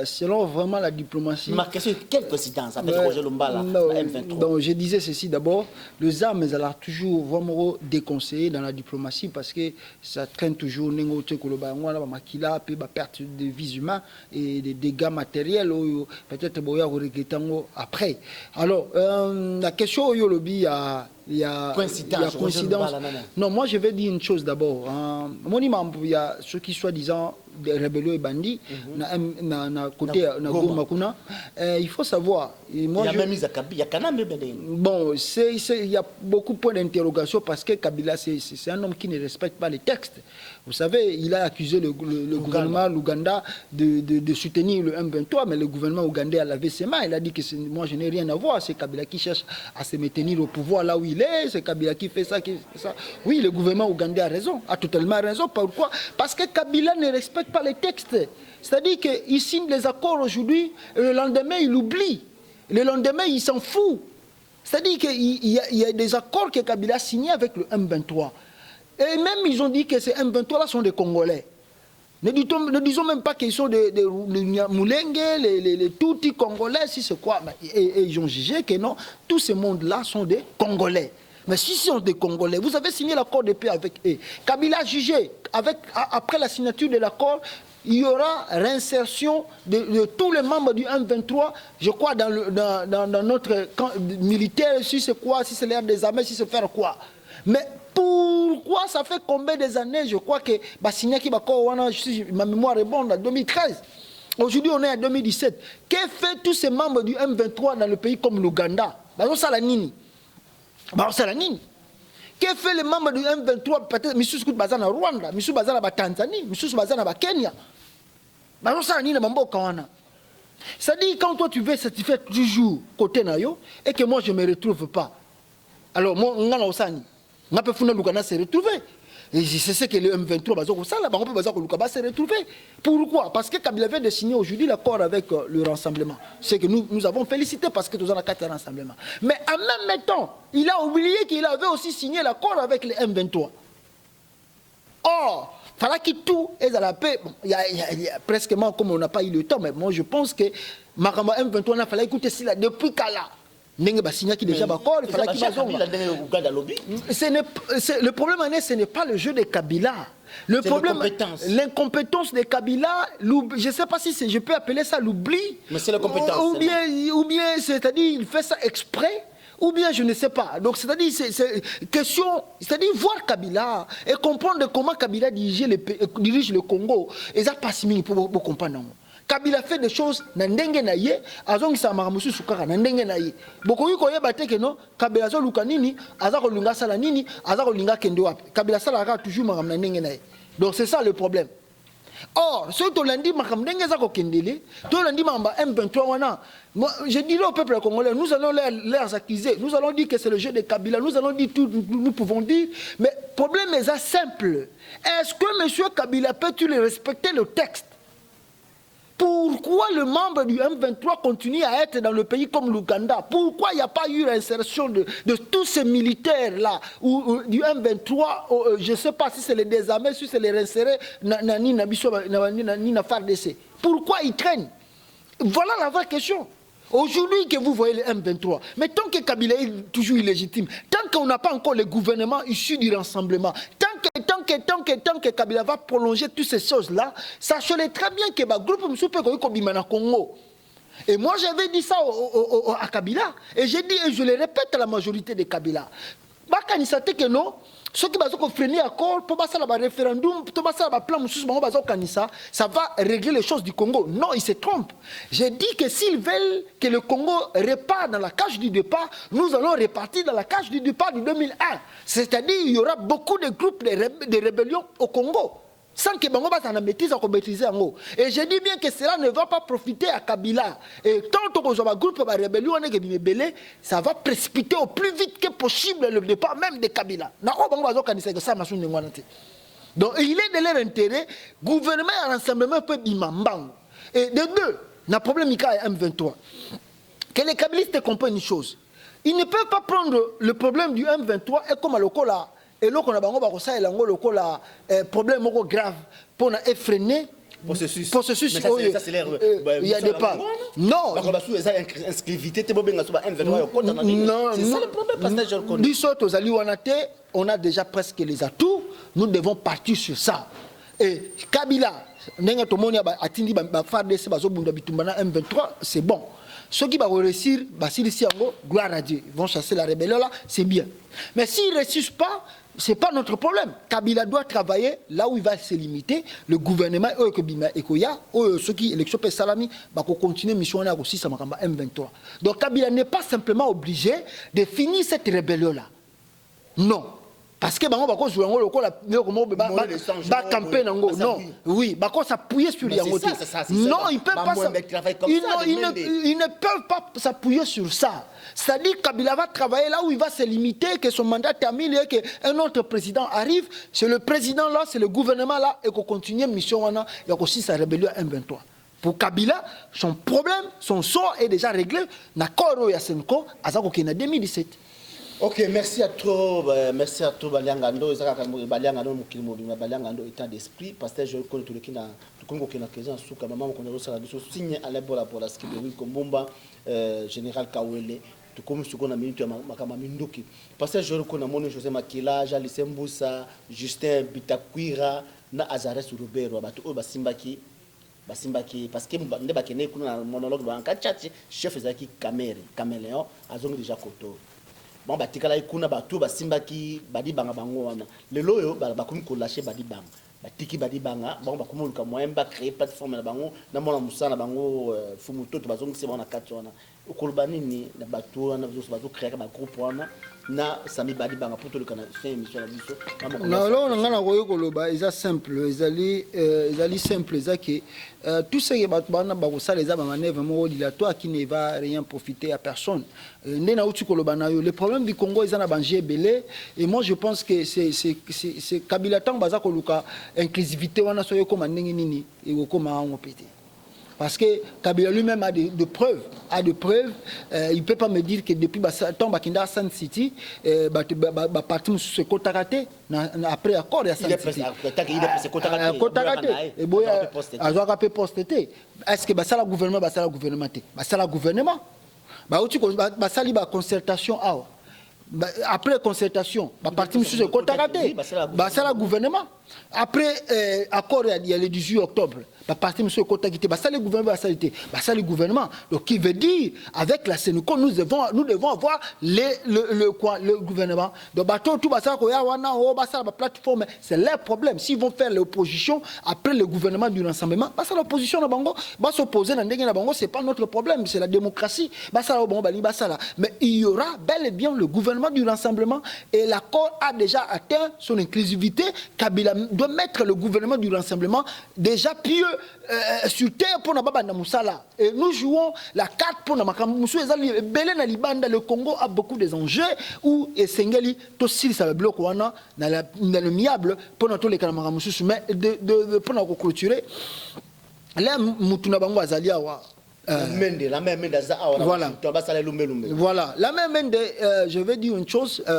selon vraiment la diplomatie.
Ma question est quelle coïncidence avec Roger Lumbala M23.
Donc je disais ceci d'abord, les armes elles ont toujours vraiment déconseillé dans la diplomatie parce que ça traîne toujours n'engote koloba ngwana makila pe ba perte de vies humaines et des dégâts matériels peut-être boya regrettango après. Alors la question au lobby il y a coïncidence. Non, moi je vais dire une chose d'abord. Il y a ceux qui soi-disant des rébellions et bandits, côté Makuna. Il faut savoir. Moi,
il y a même mis à Kabila,
bon, il y a beaucoup de points d'interrogation parce que Kabila, c'est un homme qui ne respecte pas les textes. Vous savez, il a accusé le gouvernement l'Ouganda de soutenir le M23, mais le gouvernement ougandais a lavé ses mains. Il a dit que moi je n'ai rien à voir. C'est Kabila qui cherche à se maintenir au pouvoir là où il est. C'est Kabila qui fait ça, Oui, le gouvernement ougandais a raison, a totalement raison. Pourquoi? Parce que Kabila ne respecte pas les textes. C'est-à-dire qu'il signe les accords aujourd'hui, et le lendemain il oublie. Le lendemain il s'en fout. C'est-à-dire qu'il y a des accords que Kabila a signés avec le M23. Et même ils ont dit que ces M23 là sont des Congolais. Ne disons même pas qu'ils sont des Moulengue, les Tutsi Congolais, si c'est quoi. Et ils ont jugé que non, tous ces mondes-là sont des Congolais. Mais si ce sont des Congolais, vous avez signé l'accord de paix avec eux. Kabila a jugé, après la signature de l'accord, il y aura réinsertion de tous les membres du M23, je crois, dans notre camp militaire, si c'est quoi, si c'est l'air des armées, si c'est faire quoi. Mais pourquoi ça fait combien des années, je crois que Bassignaki Bako, si ma mémoire est bonne, en 2013. Aujourd'hui, on est en 2017. Qu'est-ce que fait tous ces membres du M23 dans le pays comme l'Ouganda? Qu'est-ce que fait les membres du M23? Peut-être Missou Skout Bazan en Rwanda, Missou Bazan en Tanzanie, Missou Bazan en Kenya. C'est-à-dire, quand toi tu veux satisfaire toujours côté Nayo et que moi je ne me retrouve pas, alors moi, on peut se retrouver. Et c'est ce que le M23 va se retrouver. Pourquoi? Parce que Kabila vient de signer aujourd'hui l'accord avec le rassemblement. C'est que nous avons félicité parce que nous avons 4 rassemblements. Mais en même temps, il a oublié qu'il avait aussi signé l'accord avec le M23. Or, il fallait que tout est à la paix. Il y a presque comme on n'a pas eu le temps, mais moi je pense que Marama M23 il fallait écouter cela depuis Kala. Le problème, ce n'est pas le jeu de Kabila. Le problème, l'incompétence de Kabila, je ne sais pas si je peux appeler ça l'oubli.
Mais c'est la compétence.
Ou bien c'est-à-dire, il fait ça exprès. Ou bien je ne sais pas. Donc c'est-à-dire, c'est question, c'est-à-dire voir Kabila et comprendre comment Kabila dirige le Congo. Et ça passe pour comprendre. Kabila fait des choses na ndenge na ye azongi sa maramusu sukaka na ndenge na ye bokoyi koyeba te ke no Kabila zo luka nini azako lunga sala nini azako linga kende wapi Kabila sala ka toujours maram na ndenge na ye. Donc c'est ça le problème. Or ce to lundi makam ndenge zako kendele to lundi mamba M23 wana je dis au peuple congolais nous allons les accuser, nous allons dire que c'est le jeu de Kabila, nous allons dire tout, nous pouvons dire, mais le problème est ça simple. Est-ce que monsieur Kabila peut-il respecter le texte? Pourquoi le membre du M23 continue à être dans le pays comme l'Ouganda? Pourquoi il n'y a pas eu l'insertion de tous ces militaires-là du M23? Je ne sais pas si c'est les désarmés, si c'est les réinsérer, pourquoi ils traînent? Voilà la vraie question. Aujourd'hui que vous voyez le M23, mais tant que Kabila est toujours illégitime, tant qu'on n'a pas encore le gouvernement issu du rassemblement, tant que Kabila va prolonger toutes ces choses-là, sachez très bien que le groupe Msoupe Congo. Et moi j'avais dit ça à Kabila, et j'ai dit, et je le répète à la majorité de Kabila, bakanisa te que non ceux qui bazo freiner accord pour passer le référendum pour passer le plan mususu bango bazo kanisa ça va régler les choses du Congo. Non, ils se trompent. J'ai dit que s'ils veulent que le Congo reparte dans la cage du départ, nous allons repartir dans la cage du départ du 2001. C'est-à-dire il y aura beaucoup de groupes de rébellion au Congo. Sans que Bango Bata maîtrise à maîtriser en haut. Et je dis bien que cela ne va pas profiter à Kabila. Et tant que le groupe de rébellion ça va précipiter au plus vite que possible le départ même de Kabila. Donc il est de leur intérêt, gouvernement et rassemblement peut bimambang. Et de deux, le problème est M23. Que les Kabilistes comprennent une chose. Ils ne peuvent pas prendre le problème du M23 et comme à l'okola. Et là, on a un problème grave pour effréner
processus.
Il y a des pas. Non.
Non. C'est ça le problème.
On a déjà presque les atouts. Nous devons partir sur ça. Et Kabila, M23, c'est bon. Ceux qui vont réussir, gloire à Dieu, ils vont chasser la rébellion là, c'est bien. Mais s'ils ne réussissent pas, ce n'est pas notre problème. Kabila doit travailler là où il va se limiter. Le gouvernement, ceux qui élection Salami, va continuer mission à M23. Donc Kabila n'est pas simplement obligé de finir cette rébellion là. Non. Parce que non, oui, s'appuyer sur les non, ils ne peuvent pas s'appuyer sur ça. C'est-à-dire que Kabila va travailler là où il va se limiter, que son mandat termine et qu'un autre président arrive. C'est le président là, c'est le gouvernement là, et qu'on continue mission, il y a aussi sa rébellion M23. Pour Kabila, son problème, son sort est déjà réglé. Nakoro Yasenko, Azako Kena 2017.
Ok, merci à toi Baliangando, Baliangando état d'esprit, parce que je connais tout le qui na question souka maman qu'on a ça signe à la bola pour la ski de Wilko Mbumba général Kawele tout comme ce qu'on a minute makama minduki parce que je reconnais mon José Makila, Jalice Mboussa, Justin Bitakwira na Azares Rubero abatu basimbaki parce que nde bakene kuna monologue ba nkachati chef ezaki caméléon azongi déjà koto. Bon, batikala ikuna batu basimbaki badi banga bango wana lelo yo bakomi ko lâcher badi banga batiki badi banga bon bakomi luka moyen ba créer plateforme na bango na mona musana bango fumuto to bazongi se bona kati wana ukolbani ni na batu wana bazo créer ba groupe wana na sami badi banga pour to le kana fin émission na biso
non là on ngana ko koloba isa simple ezali simple ezaki tout ce que batu bana ba ko sala eza ba manœuvre mo dilatoire qui ne va rien profiter à personne. Le problème du Congo est en Banjé Belé et moi je pense que c'est Kabila Tang Baza Koluka inclusivité wana soyo comme nini et comme on pété. Parce que Kabila lui-même a de preuves, il ne peut pas me dire que depuis temps Bakinda Sun City, partout ce côté raté après accord à Sun City. Et boya azoka pe poster. Est-ce que ça la gouvernement basali ba concertation awa après concertation parti monsieur se contacté basala gouvernement après accord il y a le 18 octobre parti monsieur contacté basala le gouvernement donc qui veut dire avec la Sénéco nous devons avoir le gouvernement donc bateau tout basala ko ya wana o basala plateforme c'est leur problème s'ils vont faire l'opposition après le gouvernement du rassemblement basala l'opposition na bango ba s'opposer na ndenge na bango c'est pas notre problème c'est la démocratie basala bango bali basala mais il y aura bel et bien le gouvernement du rassemblement et l'accord a déjà atteint son inclusivité. Kabila doit mettre le gouvernement du rassemblement déjà pieux sur terre pour Nababa Moussala. Et nous jouons la carte pour Namakamoussou. Le Congo a beaucoup d'enjeux où Sengeli, Tossil, ça va bloquer dans le miable pour notre les Kalamakамoussou. Mais pour nous clôturer, là, Moutuna Bango Azaliawa.
La même Mende,
voilà. Voilà. La même Mende, je vais dire une chose. Il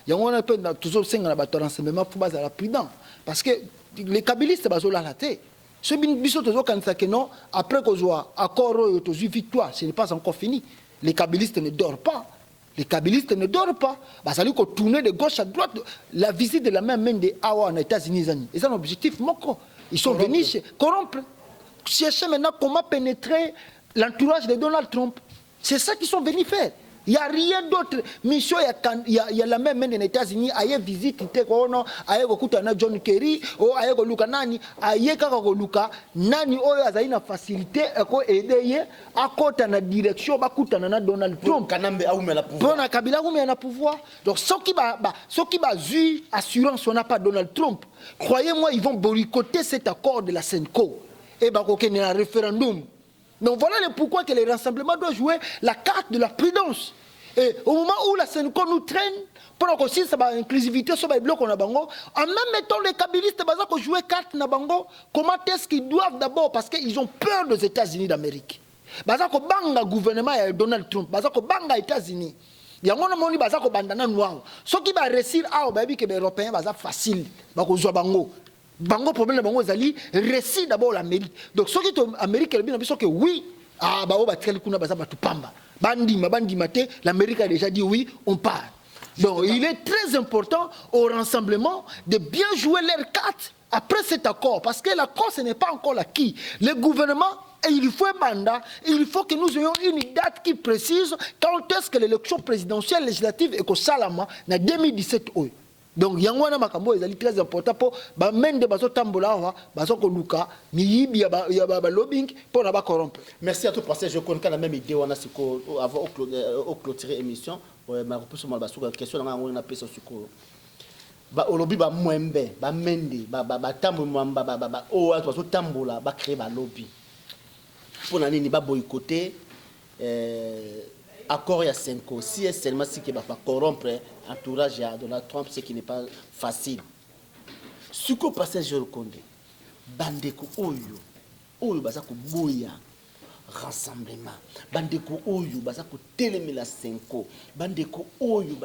y a toujours 5 ans de renseignement pour baser la prudent. Parce que les Kabilistes, ils la raté. Ce biso toujours quand ça que non, après qu'on soit accord ou victoire, ce n'est pas encore fini. Les Kabilistes ne dorment pas. Les Kabilistes ne dorment pas. Ça veut dire qu'on tourne de gauche à droite. La visite de la même Mende Awa en États-Unis, c'est un objectif moko. Ils sont venus corrompre. Chercher maintenant comment pénétrer l'entourage de Donald Trump. C'est ça qu'ils sont venus faire. Il n'y a rien d'autre. Mission, il y a la même des États-Unis. Il y a visite, il y a John Kerry, il y a Luka Nani, il y a Luka Nani, il y a facilité, il y a la direction, il y a Donald Trump. Pour Kabila, il y a pouvoir. Donc, ceux qui ont assurance, on n'a pas Donald Trump. Croyez-moi, ils vont boycotter cet accord de la Senko. Et il y a un référendum. Donc voilà le pourquoi que les rassemblements doivent jouer la carte de la prudence. Et au moment où la Senko nous traîne, pour que si ça va inclusivité sur les blocs en Bango, en même temps les kabilistes qui jouent carte na Bango, comment est-ce qu'ils doivent d'abord parce qu'ils ont peur des États-Unis d'Amérique. Bazako banga gouvernement et Donald Trump, bazako banga États-Unis. Il y a un monde bazako bandana noir. Ce qui va réussir à baby que les Européens bazako facile, bako jouer Bango. Bango problème bango zali récit d'abord l'Amérique. Donc ce qui est Amérique elle bien que oui ah ba ba tel kuna baza batu pamba. Bandima te l'Amérique a déjà dit oui, on part. Donc il est très important au rassemblement de bien jouer leur carte après cet accord parce que l'accord ce n'est pas encore l'acquis. Le gouvernement et il faut un mandat, il faut que nous ayons une date qui précise quand est-ce que l'élection présidentielle législative est au Salama en 2017. Donc yangwana makambo ezali très important pour ba mende bazo tambola wa bazo ko luka miyibi ya ba lobbying pour na ba corrompre.
Merci à tout passer, je connais la même idée on a siko avant au clôturer émission ma repose mal basuka question nga ngona pesa siko ba olobi ba mwembe ba mende ba tambo ba o bazo tambola ba créer ba lobby pour na nini ba boycotter accord ya Senko si est seulement si que va corrompre entourage à Donald Trump ce qui n'est pas facile ce que passé je reconnais bandeko oyo baza ko boya rassemblement bandeko oyo baza ko telemela Senko bandeko oyo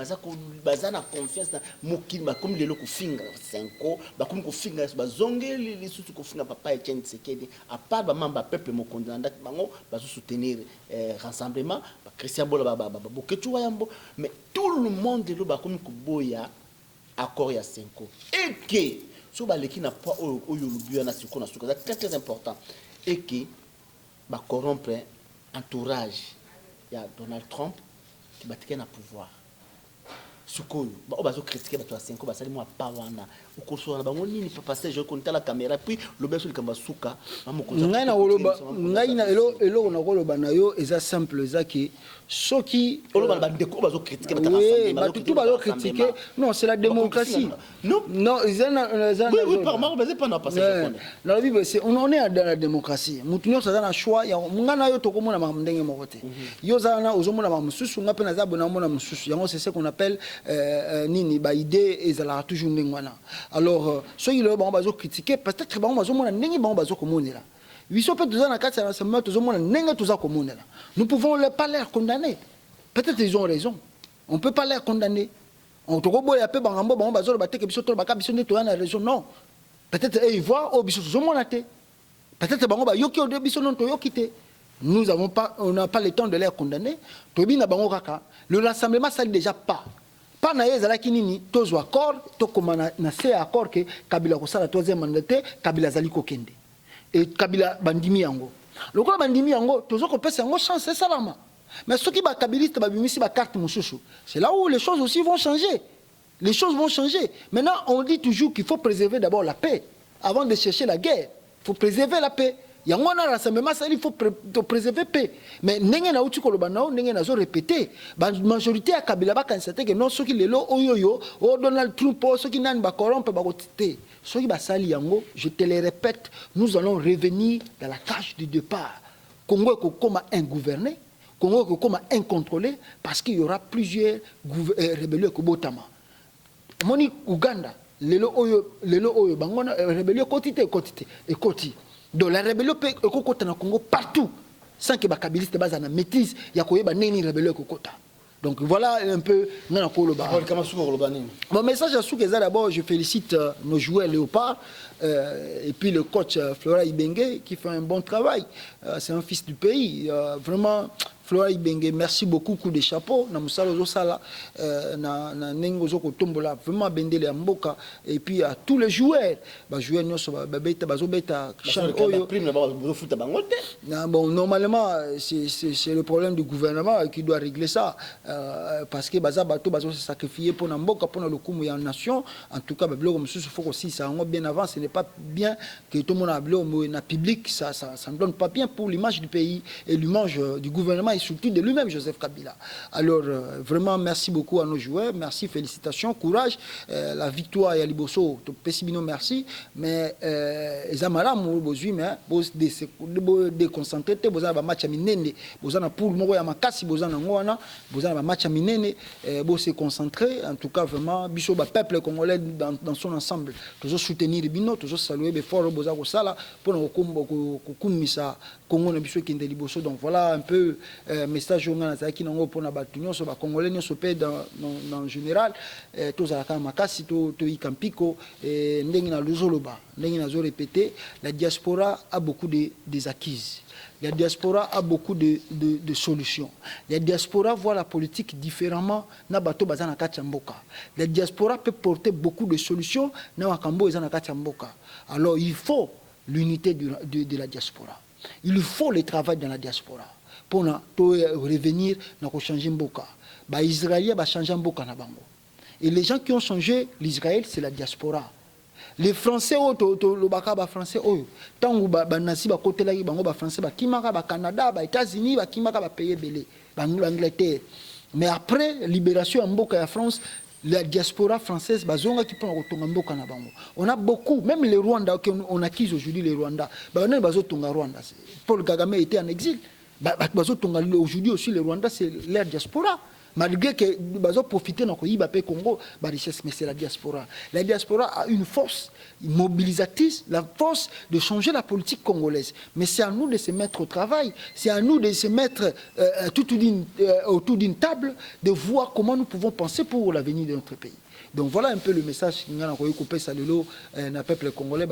baza na confiance na mokili comme lelo ko finga Senko comme ko finga bazonge lisusu ko finga papa Etienne Tshisekedi à part ba mamba peuple mokonzi na ndaki bango bazo soutenir rassemblement Christian Bola boketu wayambo mais tout le monde lelo comme ko boya accord ya Senko et que so ba leki na pas oyo lubiya na siko na suka c'est très important et que ba corrompre entourage il y a Donald Trump qui va tenir le pouvoir sukoyo ba bazo critiquer bato ya Senko basali mo pa wana ukoso na bango nini pa passer je compte la caméra puis le beso likamba suka
ngai na oloba ngai na elo na koloba na yo eza simple ezaki soki
oloba ba ndeko bazo critiquer bato
rassemblement tout bazo critiquer non c'est la démocratie non
oui par moi basé pas na passer je connais
la Bible c'est on est dans la démocratie mutu nyonso za na choix ya ngana yo tokomona ndenge mokote yo za na ozomona ba mususu ngape na za bona mona mususu yango c'est ce qu'on appelle nini ba idée ezala toujours ndengwana. Alors ceux qui le bazo critiquer peut-être ba bazo mona ndenge ba bazo komonela biso peut toza na kati ya rassemblement tozo mona ndenge toza komonela nous pouvons pas les condamner peut-être ils ont raison on peut pas les condamner on to boya pe bangambo ba bazo ba teke biso to ba ka biso ndito na raison non peut-être ils voient au biso tozo mona te peut-être bango ba yoki o biso non to yokite nous avons pas on n'a pas le temps de les condamner to bi na bango kaka le rassemblement ça déjà pas na yezala kinini tozo accord to komana na se accord que Kabila ko sala troisième mandat Kabila zali ko kende et Kabila bandimi yango lokola bandimi yango tozo ko pesa yango chance salama mais ceux qui ba kabiliste ba bimisi ba carte mususu c'est là où les choses aussi vont changer maintenant on dit toujours qu'il faut préserver d'abord la paix avant de chercher la guerre il faut préserver la paix. Il y a un rassemblement, il faut préserver la paix. Mais n'engé na uti koloba nao, n'engé na zo répéter. La majorité à Kabila ba constaté que non, ceux qui les lo oyoyo, o Donald Trump, ceux qui n'ont pas corrompre ba kotité. Ceux qui ba sali yango, je te le répète, nous allons revenir dans la cage du départ. Congo est comme ingouverné, Congo est comme incontrôlé, parce qu'il y aura plusieurs rébellions au Botama. Moni Uganda, lelo oyo bangona rébellion quotité et quotité. Donc la rébellion peut être na Congo partout sans que les kabilistes basent na maîtrise ya koyeba neni rébellion kokota. Donc voilà un peu nana ko loba. Mon message à Soukeza d'abord je félicite nos joueurs Léopard et puis le coach Flora Ibenge qui fait un bon travail. C'est un fils du pays vraiment Flora Ibenge, merci beaucoup, coup de chapeau. Na musala sala na nengo zoko tombola vraiment bendele mboka et puis à tous les joueurs, ba joueurs nyoso ba beta bazo beta chan oyo. Bon, normalement c'est le problème du gouvernement qui doit régler ça parce que baza bato bazo se sacrifier pour na mboka pour na lokumu ya nation. En tout cas, blog monsieur faut aussi ça bien avant, ce n'est pas bien que tout le monde a blog na public, ça ne donne pas bien pour l'image du pays et l'image du gouvernement et surtout de lui-même, Joseph Kabila. Alors, vraiment, merci beaucoup à nos joueurs. Merci, félicitations, courage. La victoire à Liboso, Pessibino, merci. Mais, Zamara, mais, déconcentré, vous avez un match à Minene, vous avez un poule, vous avez un Makasi, vous avez un match à Minene, vous se concentrer. En tout cas, vraiment, Bisso, peuple congolais dans son ensemble. Toujours soutenir les bino, toujours saluer les forts, vous avez ça, pour nous, Congo, Liboso. Donc, voilà un peu. Message qui n'ont pas battu sur les Congolais dans général tous à la makasi to ikampiko et ndengina luzoloba ndengina zo répéter la diaspora a beaucoup des acquises. La diaspora a beaucoup de solutions. La diaspora voit la politique différemment na bato bazana kachamboka. La diaspora peut porter beaucoup de solutions na wakambo ezana kachamboka. Alors il faut l'unité de la diaspora. Il faut le travail dans la diaspora. Pour revenir, nous avons changé Mboka. Les Israéliens ont changé Mboka. Et les gens qui ont changé l'Israël, c'est la diaspora. Les Français, les Français, tant que les Nazis ont côté les Français, les Canada, les États-Unis, les pays belé, l'Angleterre. Mais après la libération de Mboka en France, la diaspora française, on a beaucoup, même les Rwandais, on acquise aujourd'hui les Rwandais. Paul Kagame était en exil. Aujourd'hui aussi, le Rwanda, c'est leur diaspora. Malgré que ils ont profité de Congo, richesse, mais c'est la diaspora. La diaspora a une force mobilisatrice, la force de changer la politique congolaise. Mais c'est à nous de se mettre au travail, c'est à nous de se mettre autour d'une table, de voir comment nous pouvons penser pour l'avenir de notre pays. Donc voilà un peu le message que nous avons coupé ça le peuple congolais,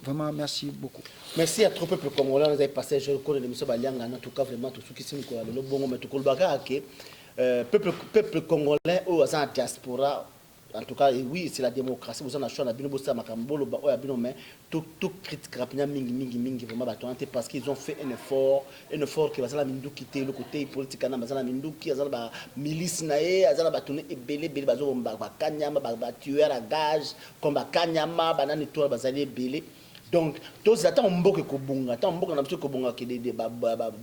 vraiment merci beaucoup.
Merci à tout le peuple congolais, nous avons passé je connais l'émission Balianga, en tout cas vraiment tout ce qui s'est le bon mais tout le peuple congolais ou à diaspora. En tout cas, oui, c'est la démocratie. Vous en avez choisi, vous avez makambolo, mais tout critique mingi vraiment parce qu'ils ont fait un effort qui va la mindu quitter le côté politique na bazala mindu qui azala milice nae azala batone ebele bele bazo ba kanyama ba tuer à gage comme ba kanyama banani to bazali ebele. Donc, tous attendent mboke kobunga, tant mboka na biso kobunga ke de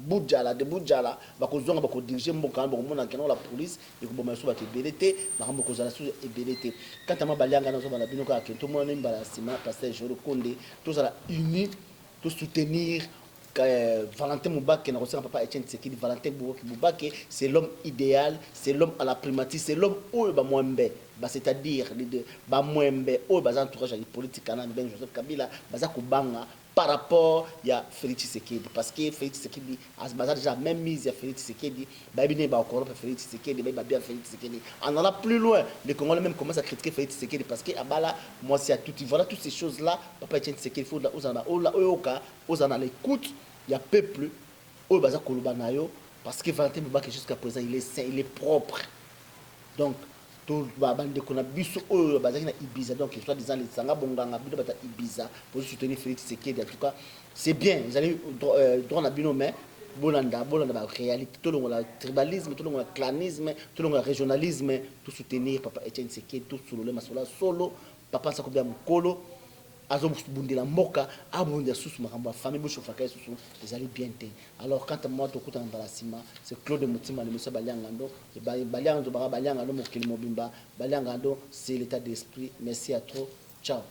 budjala, ba kozonga ba ko diriger mboka ba mona keno la police et ko boma so ba te belete, ba mboka za la sous et belete. Quand ma balianga na so ba na bino ka ke to mona mbala sima pasteur Joro Konde, tous à la unis, tous soutenir Valentin Moubake, papa Etienne Tshisekedi, Valentin Moubake, c'est l'homme idéal, c'est l'homme à la primatie, c'est l'homme où il va c'est-à-dire les deux, où il va entourage à la politique, Joseph Kabila, par rapport à Félix Tshisekedi. Parce que Félix Tshisekedi a déjà même mise à Félix Tshisekedi, il va encore Félix Tshisekedi, il va bien Félix Tshisekedi. En allant plus loin, les Congolais même commencent à critiquer Félix Tshisekedi parce que moi c'est à tout. Voilà toutes ces choses-là, papa Etienne Tshisekedi, il faut aux en l'écoute, il y a peuple, parce que Valentin Moubake jusqu'à présent il est sain, il est propre. Donc, tout qu'on a vu sur Ibiza, donc soit disant les Sanga Bonganga, Ibiza, pour soutenir Félix Tshisekedi. En tout cas, c'est bien, vous allez droit à Bino, mais Bolanda, réalité, tout le tribalisme, tout le clanisme, tout le régionalisme, tout soutenir Papa Etienne Tshisekedi, tout sous le masola solo, Papa Sakobia Mukolo. Azobundela mboka abundela susu makamba famille boshofa kai susu ezali bien te. Alors quand moi to kuta ndala sima c'est Claude Mutima le monsieur Baliangando Baliangando Baliangando mokili mobimba Baliangando c'est l'état d'esprit. Merci à trop. Ciao.